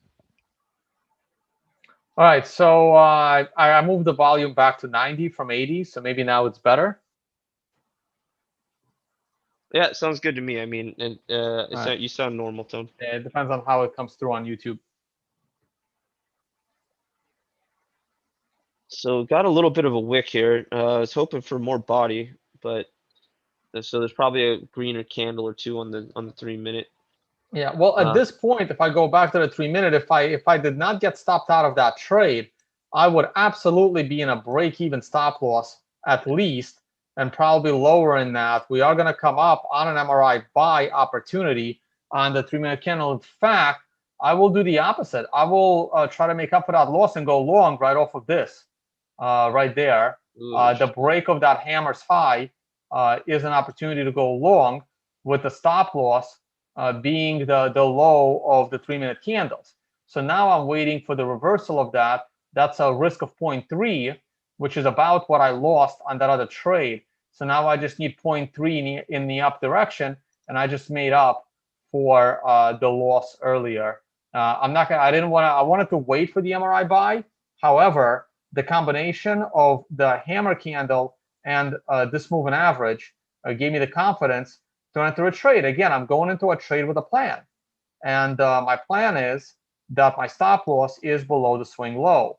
All right, so I moved the volume back to 90 from 80, so maybe now it's better. Yeah, it sounds good to me. I mean, and All right. you sound normal, Tone. It depends on how it comes through on YouTube. So got a little bit of a wick here. I was hoping for more body, but so there's probably a greener candle or two on the 3 minute. Yeah, well, at Uh, this point, if I go back to the 3 minute, if I did not get stopped out of that trade, I would absolutely be in a break-even stop loss at least, and probably lower in that. We are going to come up on an MRI buy opportunity on the 3 minute candle. In fact, I will do the opposite. I will try to make up for that loss and go long right off of this, right there. ooh, The break of that hammer's high is an opportunity to go long with the stop loss being the low of the 3 minute candles. So now I'm waiting for the reversal of that. That's a risk of 0.3, which is about what I lost on that other trade. So now I just need 0.3 in the up direction, and I just made up for the loss earlier. I'm not gonna. I didn't want to. I wanted to wait for the MRI buy. However, the combination of the hammer candle and this moving average gave me the confidence to enter a trade. Again, I'm going into a trade with a plan. And my plan is that my stop loss is below the swing low.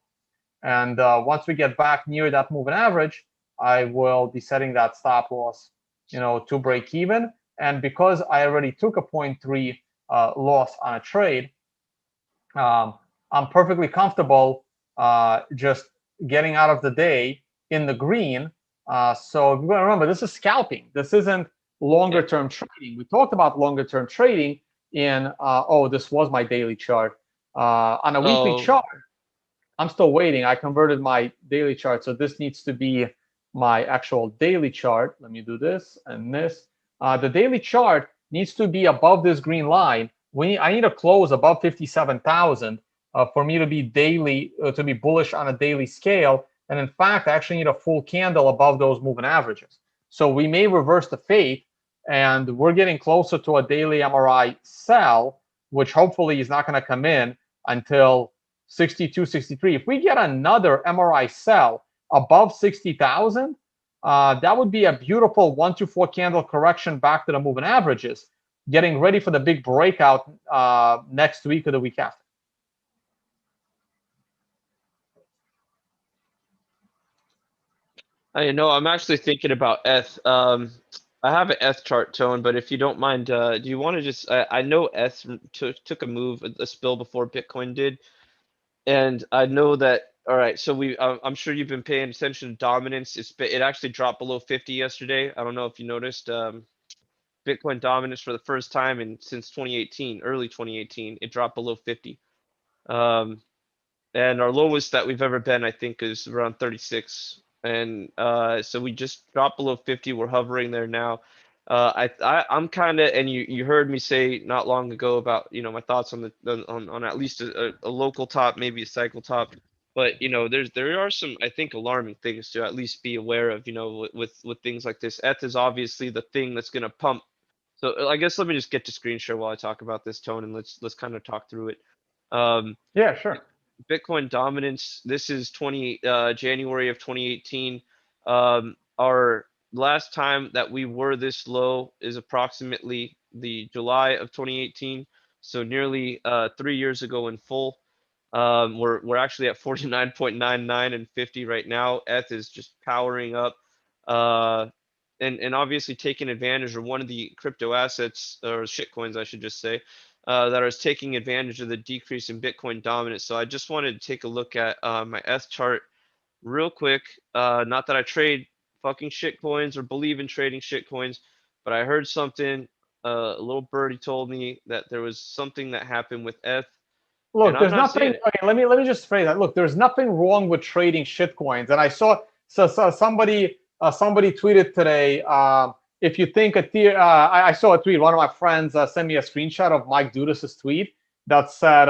And once we get back near that moving average, I will be setting that stop loss, to break even. And because I already took a 0.3 loss on a trade, um, I'm perfectly comfortable just getting out of the day in the green. So if you're going to remember, this is scalping. This isn't longer yeah. term trading. We talked about longer term trading in, this was my daily chart. On a weekly Oh, chart, I'm still waiting. I converted my daily chart. So this needs to be my actual daily chart. Let me do this and this. The daily chart needs to be above this green line. I need to close above 57,000 for me to be to be bullish on a daily scale. And in fact, I actually need a full candle above those moving averages. So we may reverse the fate, and we're getting closer to a daily MRI sell, which hopefully is not going to come in until 62, 63. If we get another MRI sell above 60,000, that would be a beautiful 1 to 4 candle correction back to the moving averages, getting ready for the big breakout next week or the week after. I know. I'm actually thinking about ETH. I have an ETH chart, Tone, but if you don't mind, do you want to just? I know ETH took a move, a spill before Bitcoin did, and I know that. All right, so I'm sure you've been paying attention to dominance. It actually dropped below 50 yesterday. I don't know if you noticed. Bitcoin dominance for the first time since 2018, early 2018, it dropped below 50. Um, and our lowest that we've ever been, I think, is around 36. And so we just dropped below 50. We're hovering there now. I'm kind of, and you heard me say not long ago about my thoughts on on at least a local top, maybe a cycle top. But there are some, I think, alarming things to at least be aware of. With things like this. ETH is obviously the thing that's going to pump. So I guess let me just get to screen share while I talk about this, Tone, and let's kind of talk through it. Um, Yeah, sure. Bitcoin dominance. This is January of 2018. Our last time that we were this low is approximately the July of 2018, so nearly 3 years ago in full. We're actually at 49.99 and 50 right now. ETH is just powering up, uh, and obviously taking advantage of one of the crypto assets or shitcoins, I should just say, that is taking advantage of the decrease in Bitcoin dominance. So I just wanted to take a look at my ETH chart real quick. Not that I trade fucking shit coins or believe in trading shit coins, but I heard something. A little birdie told me that there was something that happened with ETH, and Look, I'm there's not seeing nothing. it. Okay, let me just phrase that. Look, there's nothing wrong with trading shitcoins. And I saw somebody tweeted today. If you think I saw a tweet. One of my friends sent me a screenshot of Mike Dudas's tweet that said,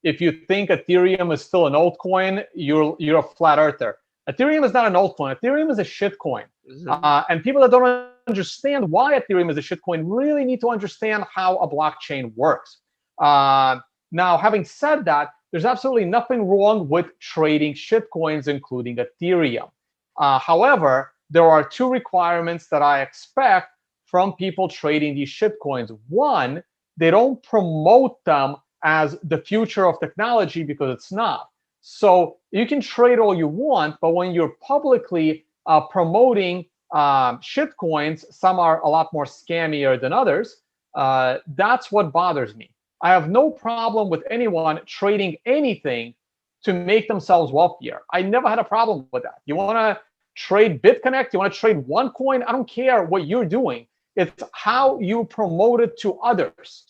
"If you think Ethereum is still an altcoin, you're a flat earther. Ethereum is not an altcoin. Ethereum is a shitcoin. Mhm. And people that don't understand why Ethereum is a shitcoin really need to understand how a blockchain works." Uh, Now, having said that, there's absolutely nothing wrong with trading shitcoins, including Ethereum. However, there are two requirements that I expect from people trading these shitcoins. One, they don't promote them as the future of technology, because it's not. So you can trade all you want, but when you're publicly promoting shitcoins, some are a lot more scammier than others. That's what bothers me. I have no problem with anyone trading anything to make themselves wealthier. I never had a problem with that. You want to trade BitConnect, you want to trade OneCoin, I don't care what you're doing. It's how you promote it to others.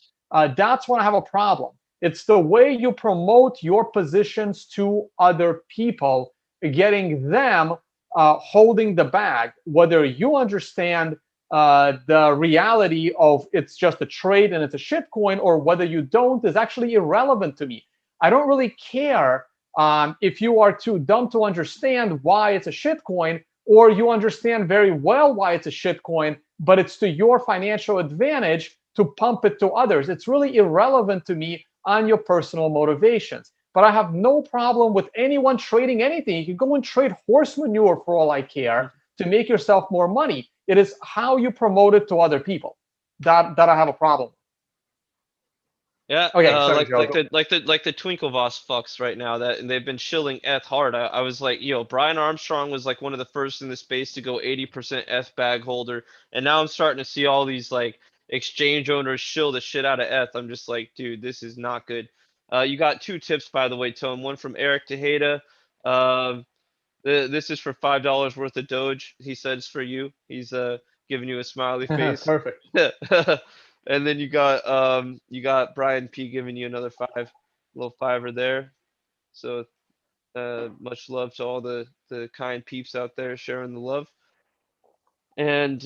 That's when I have a problem. It's the way you promote your positions to other people, getting them holding the bag, whether you understand the reality of it's just a trade and it's a shit coin, or whether you don't, is actually irrelevant to me. I don't really care if you are too dumb to understand why it's a shit coin, or you understand very well why it's a shit coin, but it's to your financial advantage to pump it to others. It's really irrelevant to me on your personal motivations. But I have no problem with anyone trading anything. You can go and trade horse manure for all I care to make yourself more money. It is how you promote it to other people that I have a problem. Yeah, Okay, sorry, Joe. like the Twinklevoss fucks right now that and they've been shilling ETH hard. I was like, yo, Brian Armstrong was like one of the first in the space to go 80% ETH bag holder, and now I'm starting to see all these like exchange owners shill the shit out of ETH. I'm just like, dude, this is not good. You got two tips by the way, Tone. One from Eric Tejeda. Um, this is for $5 worth of Doge. He said it's for you. He's giving you a smiley face. Perfect. And then you got Brian P giving you another little fiver there. So much love to all the kind peeps out there sharing the love. And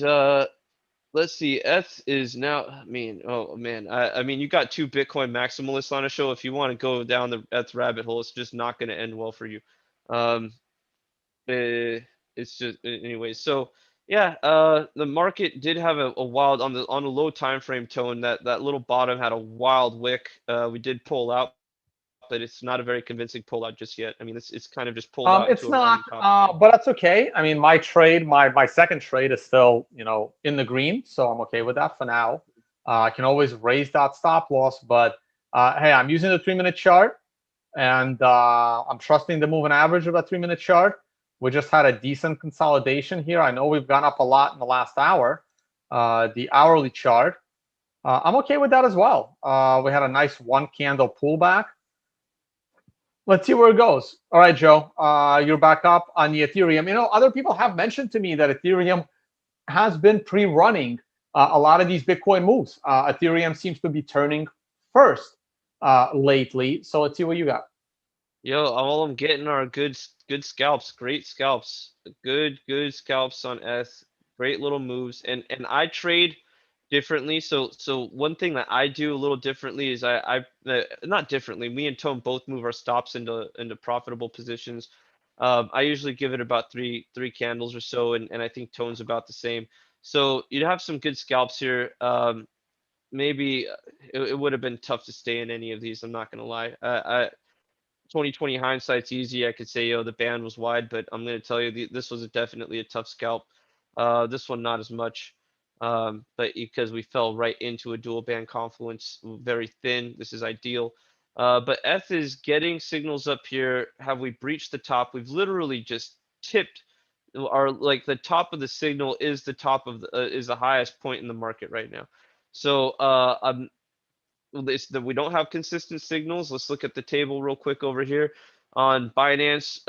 let's see, ETH is now. I mean, oh man, I mean, you got two Bitcoin maximalists on a show. If you want to go down the ETH rabbit hole, it's just not going to end well for you. Um, it's just anyway. So yeah, the market did have a wild on the low time frame tone. That little bottom had a wild wick. We did pull out, but it's not a very convincing pull out just yet. I mean, it's kind of just pulled out into It's a not, random top again. but that's okay. I mean, my second trade is still, in the green, so I'm okay with that for now. I can always raise that stop loss, but hey, I'm using the 3 minute chart, and I'm trusting the moving average of that 3 minute chart. We just had a decent consolidation here. I know we've gone up a lot in the last hour. The hourly chart, I'm okay with that as well. We had a nice one candle pullback. Let's see where it goes. All right, Joe, you're back up on the Ethereum. Other people have mentioned to me that Ethereum has been pre-running a lot of these Bitcoin moves. Ethereum seems to be turning first lately. So let's see what you got. Yo, all I'm getting are good scalps, great scalps, good scalps on S, great little moves, and I trade differently. So one thing that I do a little differently is not differently. Me and Tone both move our stops into profitable positions. I usually give it about three candles or so, and I think Tone's about the same. So you'd have some good scalps here. Maybe it would have been tough to stay in any of these. I'm not gonna lie. 2020 hindsight's easy. I could say, yo, the band was wide, but I'm going to tell you, this was definitely a tough scalp. This one not as much, but because we fell right into a dual band confluence, very thin. This is ideal. But F is getting signals up here. Have we breached the top? We've literally just tipped our, like, the top of the signal is the top of the is the highest point in the market right now. So we don't have consistent signals. Let's look at the table real quick over here. On Binance,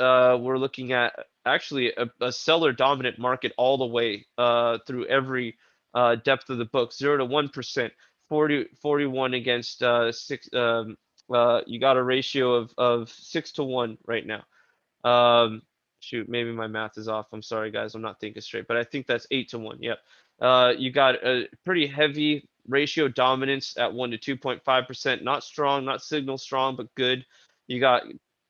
we're looking at actually a seller dominant market all the way through every depth of the book, 0 to 1%, 41 against six. You got a ratio of 6 to 1 right now. Shoot, maybe my math is off. I'm sorry, guys. I'm not thinking straight, but I think that's 8 to 1. Yep. You got a pretty heavy ratio dominance at 1 to 2.5%. Not strong, not signal strong, but good. You got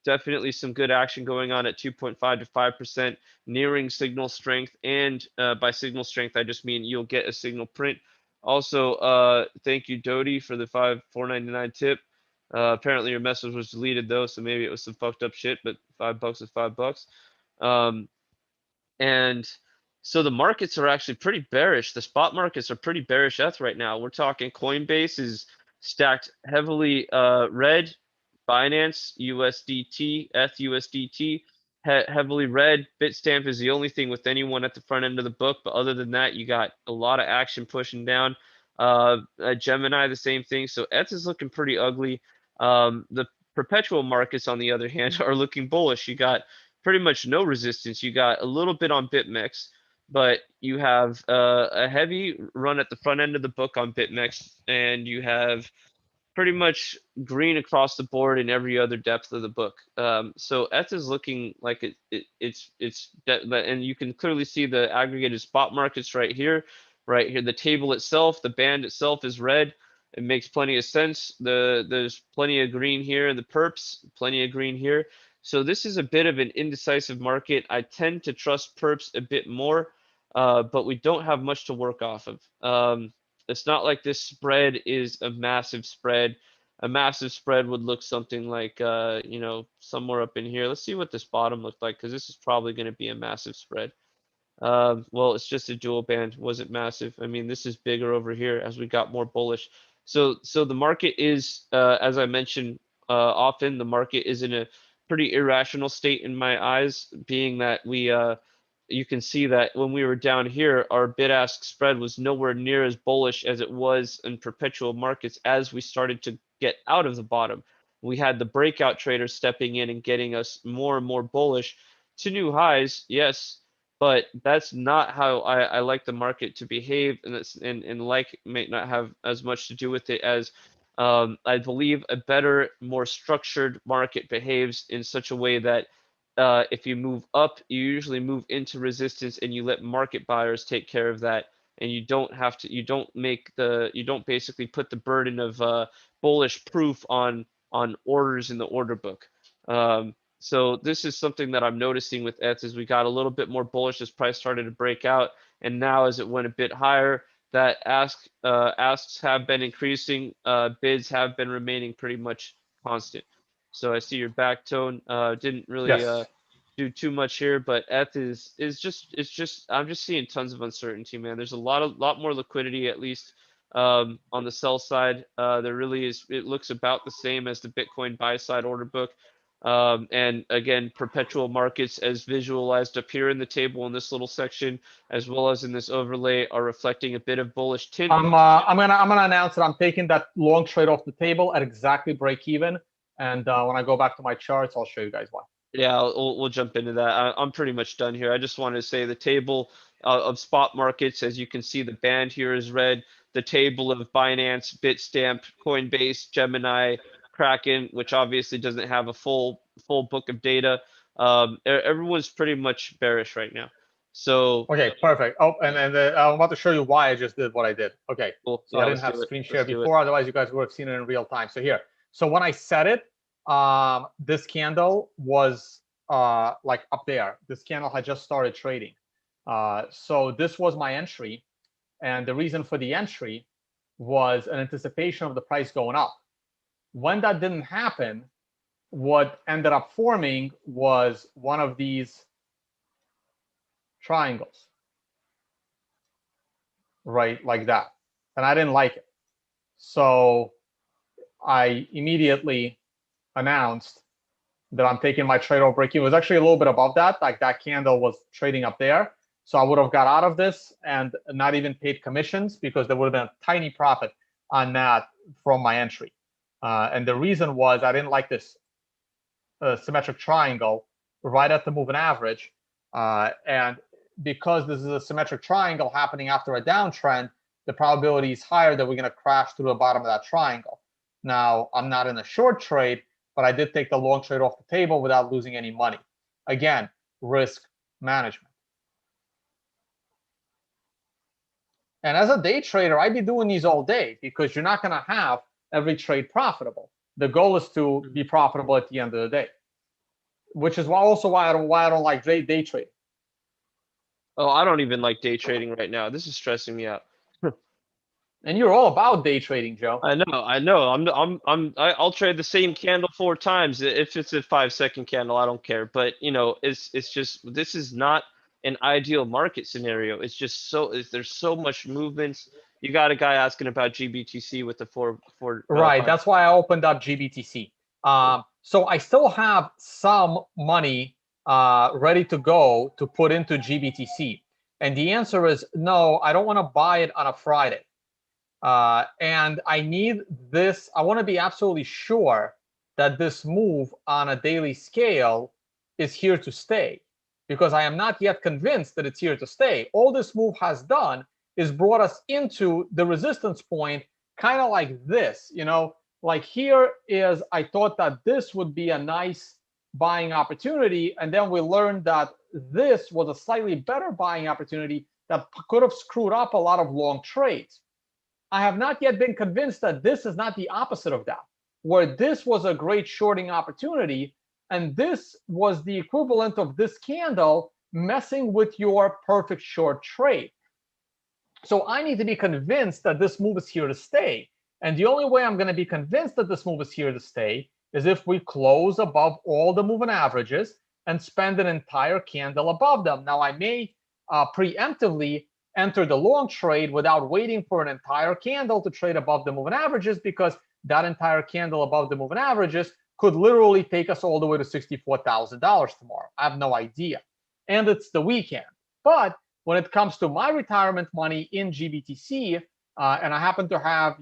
definitely some good action going on at 2.5 to 5%, nearing signal strength. And by signal strength, I just mean you'll get a signal print. Also, thank you, Dodie, for the 4.99 tip. Apparently your message was deleted though, so maybe it was some fucked up shit, but $5 is $5. Um, and so the markets are actually pretty bearish. The spot markets are pretty bearish right now. We're talking Coinbase is stacked heavily red, Binance, USDT, ETH heavily red. Bitstamp is the only thing with anyone at the front end of the book, but other than that, you got a lot of action pushing down. Gemini, the same thing. So ETH is looking pretty ugly. The perpetual markets, on the other hand, are looking bullish. You got pretty much no resistance. You got a little bit on BitMEX, but you have a heavy run at the front end of the book on BitMEX, and you have pretty much green across the board in every other depth of the book. So ETH is looking like and you can clearly see the aggregated spot markets right here, right here. The table itself, the band itself is red. It makes plenty of sense. There's plenty of green here in the perps, plenty of green here. So this is a bit of an indecisive market. I tend to trust perps a bit more, but we don't have much to work off of. It's not like this spread is a massive spread. A massive spread would look something like, somewhere up in here. Let's see what this bottom looked like, because this is probably going to be a massive spread. Well, it's just a dual band. Was it massive? I mean, this is bigger over here as we got more bullish. So the market is, as I mentioned, often the market is in a pretty irrational state in my eyes, being that you can see that when we were down here, our bid-ask spread was nowhere near as bullish as it was in perpetual markets as we started to get out of the bottom. We had the breakout traders stepping in and getting us more and more bullish to new highs, yes, but that's not how I like the market to behave, and like may not have as much to do with it as I believe a better, more structured market behaves in such a way that if you move up, you usually move into resistance and you let market buyers take care of that. And you don't have to, you don't basically put the burden of bullish proof on orders in the order book. So this is something that I'm noticing with ETH is we got a little bit more bullish as price started to break out. And now as it went a bit higher, that asks have been increasing, bids have been remaining pretty much constant. So I see your back tone. Didn't really Yes. do too much here, but ETH is just I'm just seeing tons of uncertainty, man. There's a lot more liquidity, at least on the sell side. There really is. It looks about the same as the Bitcoin buy side order book. And again, perpetual markets as visualized up here in the table in this little section, as well as in this overlay, are reflecting a bit of bullish tint. I'm gonna announce that I'm taking that long trade off the table at exactly break even. And when I go back to my charts, I'll show you guys why. Yeah, we'll jump into that. I'm pretty much done here. I just wanted to say the table of spot markets, as you can see, the band here is red. The table of Binance, Bitstamp, Coinbase, Gemini, Kraken, which obviously doesn't have a full book of data. Everyone's pretty much bearish right now. So Okay, perfect. Oh, and I'm about to show you why I just did what I did. Okay, cool. so Yeah, I didn't let's have do it. screen share Let's do it. before, otherwise you guys would have seen it in real time. So here, so when I set it, this candle was like up there. This candle had just started trading. So this was my entry, and the reason for the entry was an anticipation of the price going up. When that didn't happen, what ended up forming was one of these triangles. right, like that. And I didn't like it. So I immediately announced that I'm taking my trade off break even. It was actually a little bit above that. Like that candle was trading up there. So I would have got out of this and not even paid commissions because there would have been a tiny profit on that from my entry. And the reason was I didn't like this symmetric triangle right at the moving average. And because this is a symmetric triangle happening after a downtrend, the probability is higher that we're going to crash through the bottom of that triangle. Now, I'm not in a short trade, but I did take the long trade off the table without losing any money. Again, risk management. And as a day trader, I'd be doing these all day because you're not going to have every trade profitable. The goal is to be profitable at the end of the day, which is also why I don't like day trading. Oh, I don't even like day trading right now. This is stressing me out. And you're all about day trading, Joe. I know, I know. I'll trade the same candle 4 times. If it's a 5 second candle, I don't care. But you know, it's just this is not an ideal market scenario. It's just there's so much movements. You got a guy asking about GBTC with the four Right. five. That's why I opened up GBTC. So I still have some money ready to go to put into GBTC. And the answer is no, I don't want to buy it on a Friday. And I need this. I want to be absolutely sure that this move on a daily scale is here to stay, because I am not yet convinced that it's here to stay. All this move has done is brought us into the resistance point, kind of like this, like here is, I thought that this would be a nice buying opportunity. And then we learned that this was a slightly better buying opportunity that could have screwed up a lot of long trades. I have not yet been convinced that this is not the opposite of that, where this was a great shorting opportunity, and this was the equivalent of this candle messing with your perfect short trade. So I need to be convinced that this move is here to stay. And the only way I'm going to be convinced that this move is here to stay is if we close above all the moving averages and spend an entire candle above them. Now, I may preemptively enter the long trade without waiting for an entire candle to trade above the moving averages, because that entire candle above the moving averages could literally take us all the way to $64,000 tomorrow. I have no idea. And it's the weekend. But when it comes to my retirement money in GBTC, and I happen to have,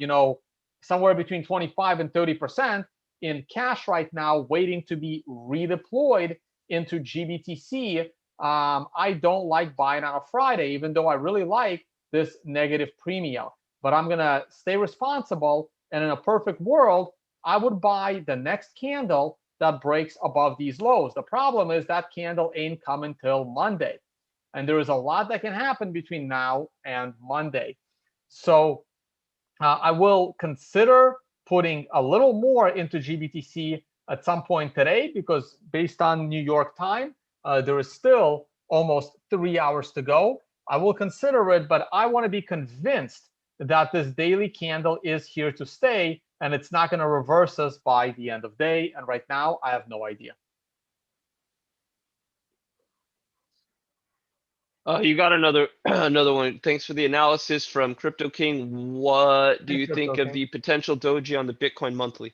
somewhere between 25 and 30% in cash right now, waiting to be redeployed into GBTC, I don't like buying on a Friday, even though I really like this negative premium. But I'm going to stay responsible. And in a perfect world, I would buy the next candle that breaks above these lows. The problem is that candle ain't coming till Monday. And there is a lot that can happen between now and Monday. So I will consider putting a little more into GBTC at some point today, because based on New York time, there is still almost 3 hours to go. I will consider it, but I want to be convinced that this daily candle is here to stay and it's not going to reverse us by the end of day. And right now, I have no idea. You got another another one. Thanks for the analysis from Crypto King. What do you think of the potential doji on the Bitcoin monthly?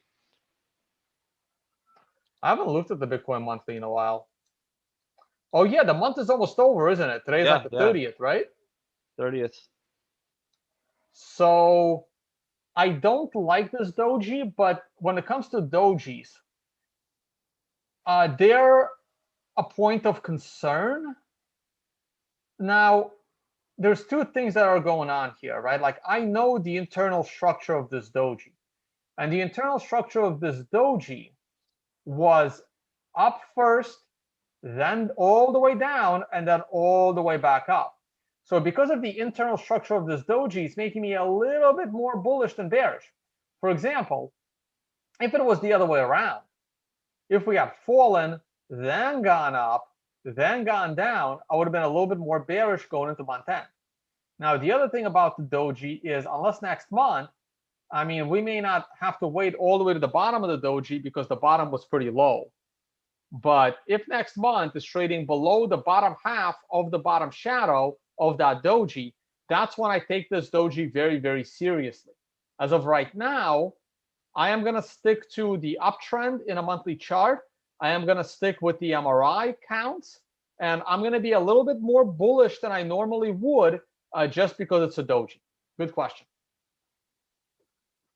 I haven't looked at the Bitcoin monthly in a while. Oh yeah, the month is almost over, isn't it? Today's like the 30th, right? 30th. So I don't like this doji, but when it comes to dojis, they're a point of concern. Now, there's two things that are going on here, right? Like, I know the internal structure of this doji, and the internal structure of this doji was up first, then all the way down, and then all the way back up. So because of the internal structure of this doji, it's making me a little bit more bullish than bearish. For example, if it was the other way around, if we had fallen, then gone up, then gone down, I would have been a little bit more bearish going into month 10. Now, the other thing about the doji is, unless next month, I mean, we may not have to wait all the way to the bottom of the doji because the bottom was pretty low. But if next month is trading below the bottom half of the bottom shadow of that doji, that's when I take this doji very, very seriously. As of right now, I am going to stick to the uptrend in a monthly chart. I am going to stick with the MRI counts, and I'm going to be a little bit more bullish than I normally would just because it's a doji. Good question.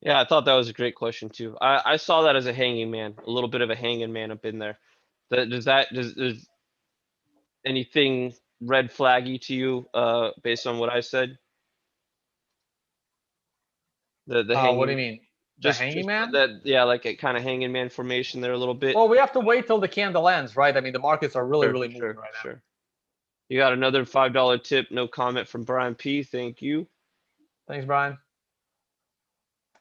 Yeah, I thought that was a great question too. I saw that as a hanging man, a little bit of a hanging man up in there. Does anything red flaggy to you based on what I said? The What do you hanging, mean? The hanging just man? that, yeah, like a kind of hanging man formation there a little bit. Well, we have to wait till the candle ends, right? I mean, the markets are really, Sure, really moving sure, right now. sure. You got another $5 tip, no comment from Brian P. Thank you. Thanks, Brian.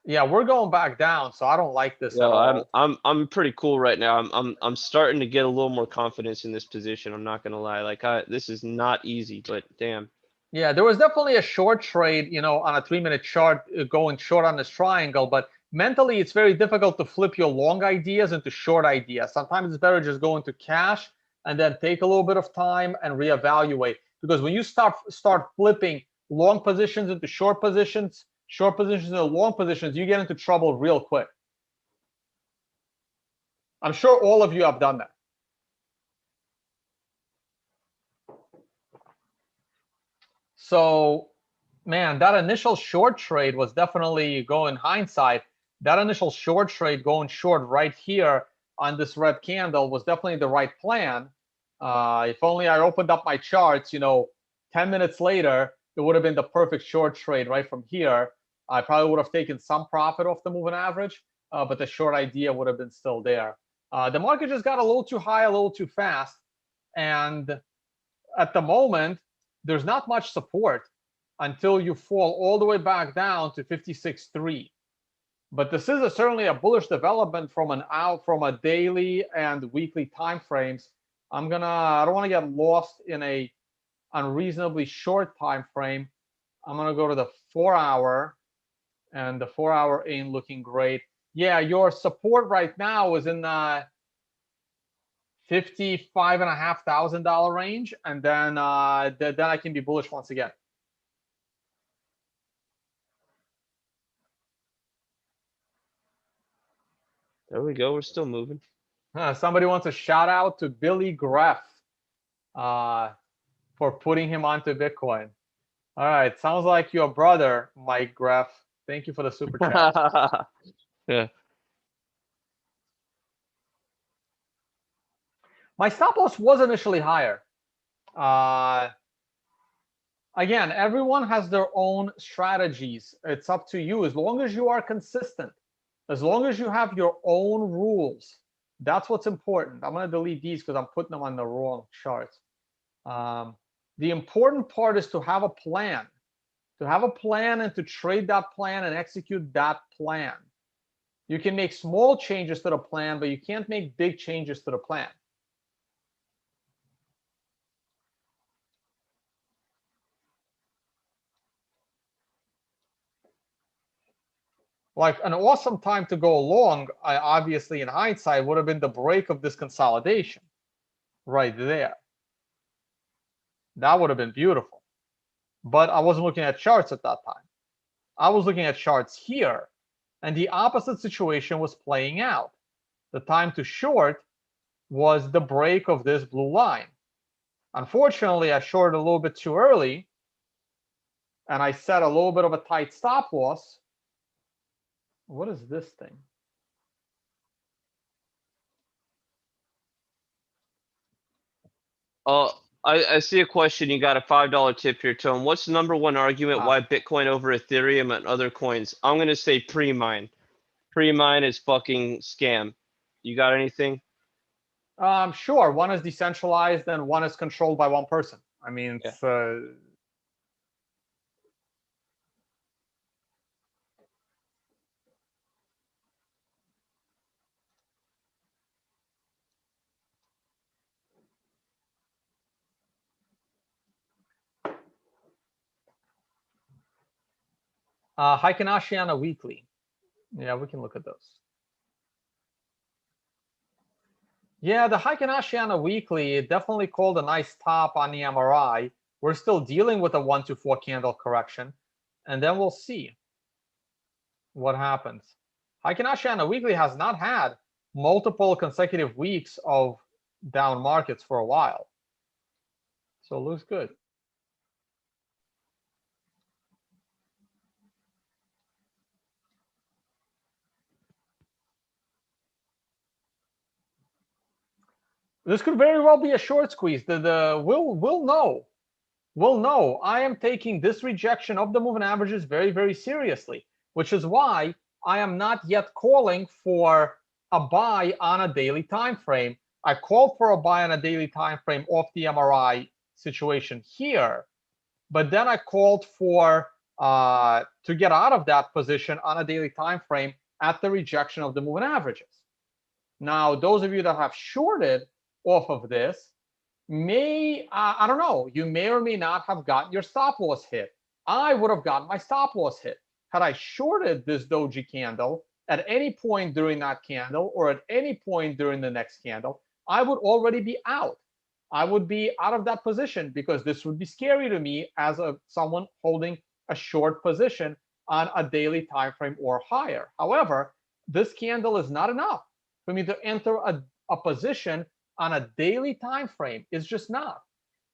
Yeah, we're going back down, so I don't like this at Yo, all. I'm pretty cool right now. I'm starting to get a little more confidence in this position. I'm not gonna lie. Like this is not easy, but damn. Yeah, there was definitely a short trade, on a 3-minute chart going short on this triangle, but mentally it's very difficult to flip your long ideas into short ideas. Sometimes it's better just go into cash and then take a little bit of time and reevaluate. Because when you start flipping long positions into short positions into long positions, you get into trouble real quick. I'm sure all of you have done that. So, man, that initial short trade was definitely going hindsight. That initial short trade going short right here on this red candle was definitely the right plan. If only I opened up my charts, 10 minutes later, it would have been the perfect short trade right from here. I probably would have taken some profit off the moving average, but the short idea would have been still there. The market just got a little too high, a little too fast. And at the moment, there's not much support until you fall all the way back down to 56.3. But this is certainly a bullish development from a daily and weekly time frames. I don't want to get lost in a unreasonably short time frame. I'm gonna go to the 4-hour, and the 4-hour ain't looking great. Yeah, your support right now is in the $55,500 range, and then I can be bullish once again. There we go. We're still moving. Somebody wants a shout out to Billy Greff for putting him onto Bitcoin. All right, sounds like your brother, Mike Greff. Thank you for the super chat. Yeah. My stop loss was initially higher. Again, everyone has their own strategies. It's up to you. As long as you are consistent, as long as you have your own rules, that's what's important. I'm going to delete these because I'm putting them on the wrong charts. The important part is to have a plan, and to trade that plan and execute that plan. You can make small changes to the plan, but you can't make big changes to the plan. Like an awesome time to go long, obviously in hindsight, would have been the break of this consolidation right there. That would have been beautiful. But I wasn't looking at charts at that time. I was looking at charts here, and the opposite situation was playing out. The time to short was the break of this blue line. Unfortunately, I shorted a little bit too early, and I set a little bit of a tight stop loss. What is this thing? I see a question. You got a $5 tip here, Tone. What's the number one argument why Bitcoin over Ethereum and other coins? I'm gonna say pre-mine. Pre-mine is fucking scam. You got anything? Sure. One is decentralized and one is controlled by one person. I mean, Yeah. it's Heikinashi on a weekly. Yeah, we can look at those. Yeah, the Heikinashi on a weekly, it definitely called a nice top on the MRI. We're still dealing with a 1 to 4 candle correction, and then we'll see what happens. Heiken Ashi on a weekly has not had multiple consecutive weeks of down markets for a while. So it looks good. This could very well be a short squeeze. We'll know. We'll know. I am taking this rejection of the moving averages very, very seriously, which is why I am not yet calling for a buy on a daily time frame. I called for a buy on a daily time frame off the MRI situation here, but then I called for to get out of that position on a daily time frame at the rejection of the moving averages. Now, those of you that have shorted off of this may, I don't know, you may or may not have gotten your stop loss hit. I would have gotten my stop loss hit. Had I shorted this doji candle at any point during that candle or at any point during the next candle, I would already be out. I would be out of that position because this would be scary to me as someone holding a short position on a daily time frame or higher. However, this candle is not enough for me to enter a position on a daily time frame. It's just not.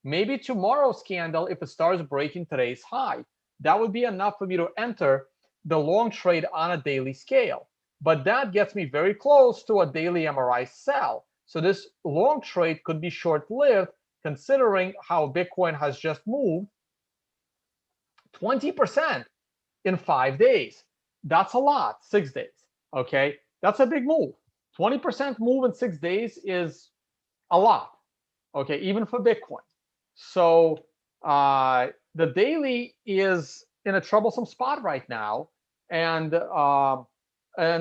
Maybe tomorrow's candle, if it starts breaking today's high, that would be enough for me to enter the long trade on a daily scale. But that gets me very close to a daily MRI sell. So this long trade could be short-lived, considering how Bitcoin has just moved 20% in 5 days. That's a lot, 6 days. Okay, that's a big move. 20% move in 6 days is a lot. Okay, even for Bitcoin. So the daily is in a troublesome spot right now, and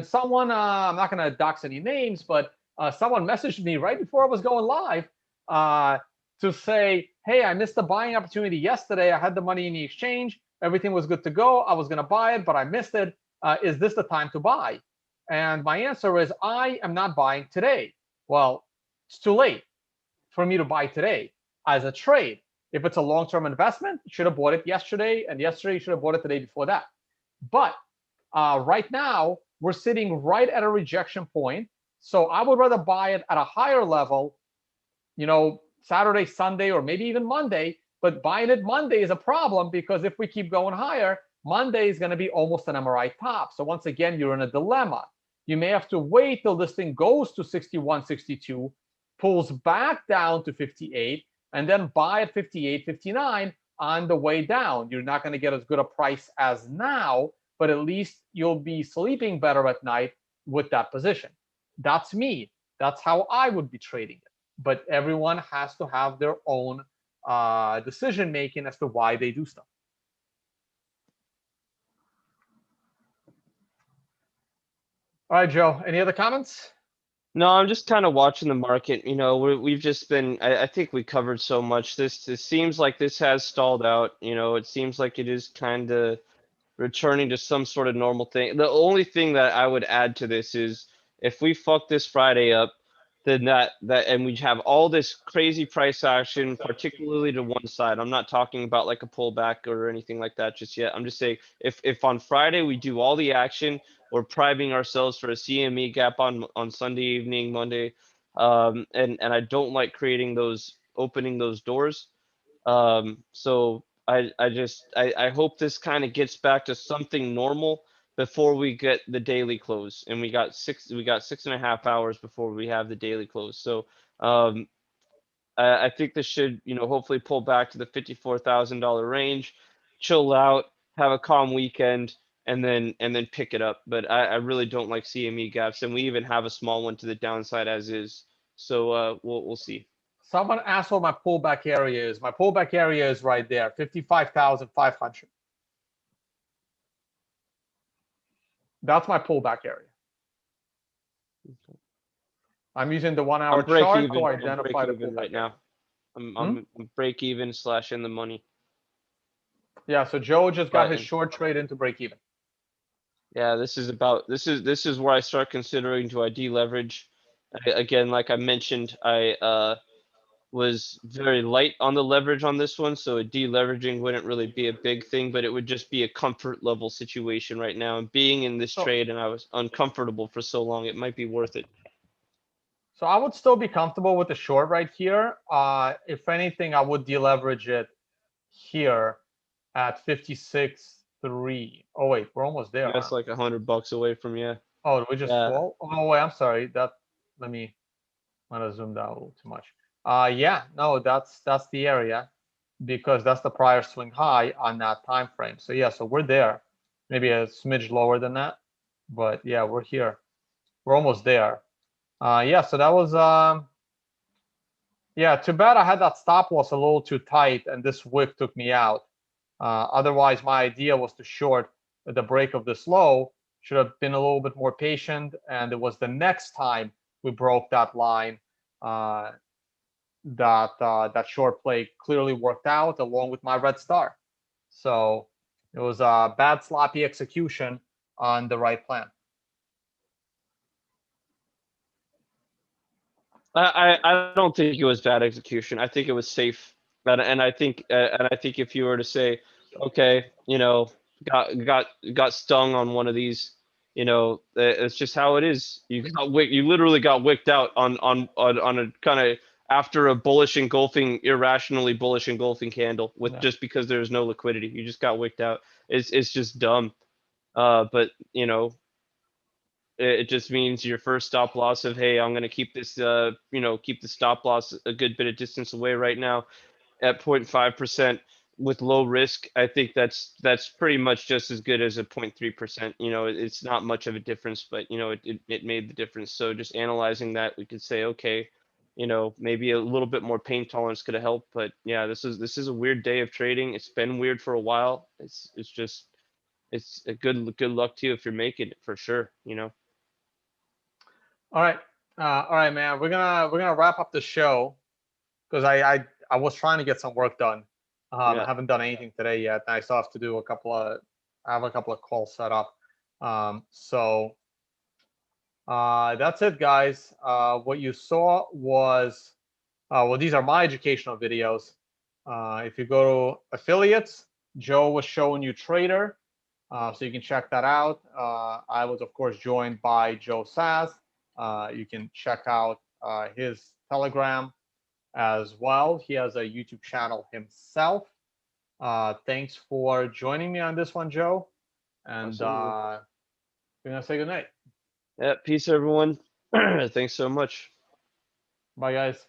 someone, I'm not going to dox any names, but someone messaged me right before I was going live to say, hey, I missed the buying opportunity yesterday. I had the money in the exchange. Everything was good to go. I was going to buy it, but I missed it. Is this the time to buy? And my answer is, I am not buying today. Well, it's too late for me to buy today as a trade. If it's a long-term investment, you should have bought it yesterday, and yesterday you should have bought it the day before that. But right now, we're sitting right at a rejection point. So I would rather buy it at a higher level, Saturday, Sunday, or maybe even Monday. But buying it Monday is a problem because if we keep going higher, Monday is going to be almost an MRI top. So once again, you're in a dilemma. You may have to wait till this thing goes to 61, 62, pulls back down to 58, and then buy at 58, 59 on the way down. You're not going to get as good a price as now, but at least you'll be sleeping better at night with that position. That's me. That's how I would be trading it. But everyone has to have their own decision making as to why they do stuff. All right, Joe, any other comments? No, I'm just kind of watching the market. We've just been, I think we covered so much. This seems like this has stalled out. It seems like it is kind of returning to some sort of normal thing. The only thing that I would add to this is if we fuck this Friday up, then and we have all this crazy price action, particularly to one side. I'm not talking about like a pullback or anything like that just yet. I'm just saying if on Friday we do all the action, we're priming ourselves for a CME gap on Sunday evening, Monday, and I don't like opening those doors. So I hope this kind of gets back to something normal before we get the daily close, and we got 6.5 hours before we have the daily close. So I think this should hopefully pull back to the $54,000 range, chill out, have a calm weekend, and then pick it up. But I really don't like CME gaps, and we even have a small one to the downside as is. So we'll see. Someone asked what my pullback area is. My pullback area is right there, 55,500. That's my pullback area. I'm using the 1 hour chart to identify the pullback right now. I'm break even / in the money. Yeah, so Joe just got his short trade into break even. Yeah, this is where I start considering, do I deleverage? Again, like I mentioned, was very light on the leverage on this one, so a deleveraging wouldn't really be a big thing, but it would just be a comfort level situation right now. And being in this So, trade and I was uncomfortable for so long, it might be worth it. so I would still be comfortable with the short right here. If anything, I would deleverage it here at 56.3. Oh wait, we're almost there, huh? That's like $100 away from you. Oh, did we just Yeah. fall? Oh wait, I'm sorry. Let me might have zoomed out a little too much. Yeah, no, that's the area because that's the prior swing high on that time frame. So yeah, so we're there. Maybe a smidge lower than that, but yeah, we're here. We're almost there. Yeah, so that was yeah, too bad I had that stop loss a little too tight and this wick took me out. Otherwise, my idea was to short the break of this low. Should have been a little bit more patient, and it was the next time we broke that line that short play clearly worked out along with my red star. So it was a bad sloppy execution on the right plan. I don't think it was bad execution. I think it was safe, and I think if you were to say, okay, got stung on one of these, it's just how it is. You literally got wicked out on a kind of after a bullish engulfing, irrationally bullish engulfing candle with Yeah. just because there's no liquidity. You just got wicked out. It's just dumb. But it just means your first stop loss of, hey, I'm going to keep this keep the stop loss a good bit of distance away right now at 0.5% with low risk. I think that's pretty much just as good as a 0.3%. It's not much of a difference, but it made the difference. So just analyzing that, we could say, okay, maybe a little bit more pain tolerance could have helped. But yeah, this is a weird day of trading. It's been weird for a while. It's a good luck to you if you're making it, for sure. All right. All right, man. We're gonna wrap up the show because I was trying to get some work done. I Yeah. haven't done anything today yet. I still have to do I have a couple of calls set up. So that's it, guys. What you saw was well, these are my educational videos. If you go to affiliates, Joe was showing you Trader, so you can check that out. I was, of course, joined by Joe Sass. You can check out his Telegram as well. He has a YouTube channel himself. Thanks for joining me on this one, Joe. And Absolutely. we're gonna say goodnight. Yeah. Peace, everyone. Thanks so much. Bye, guys.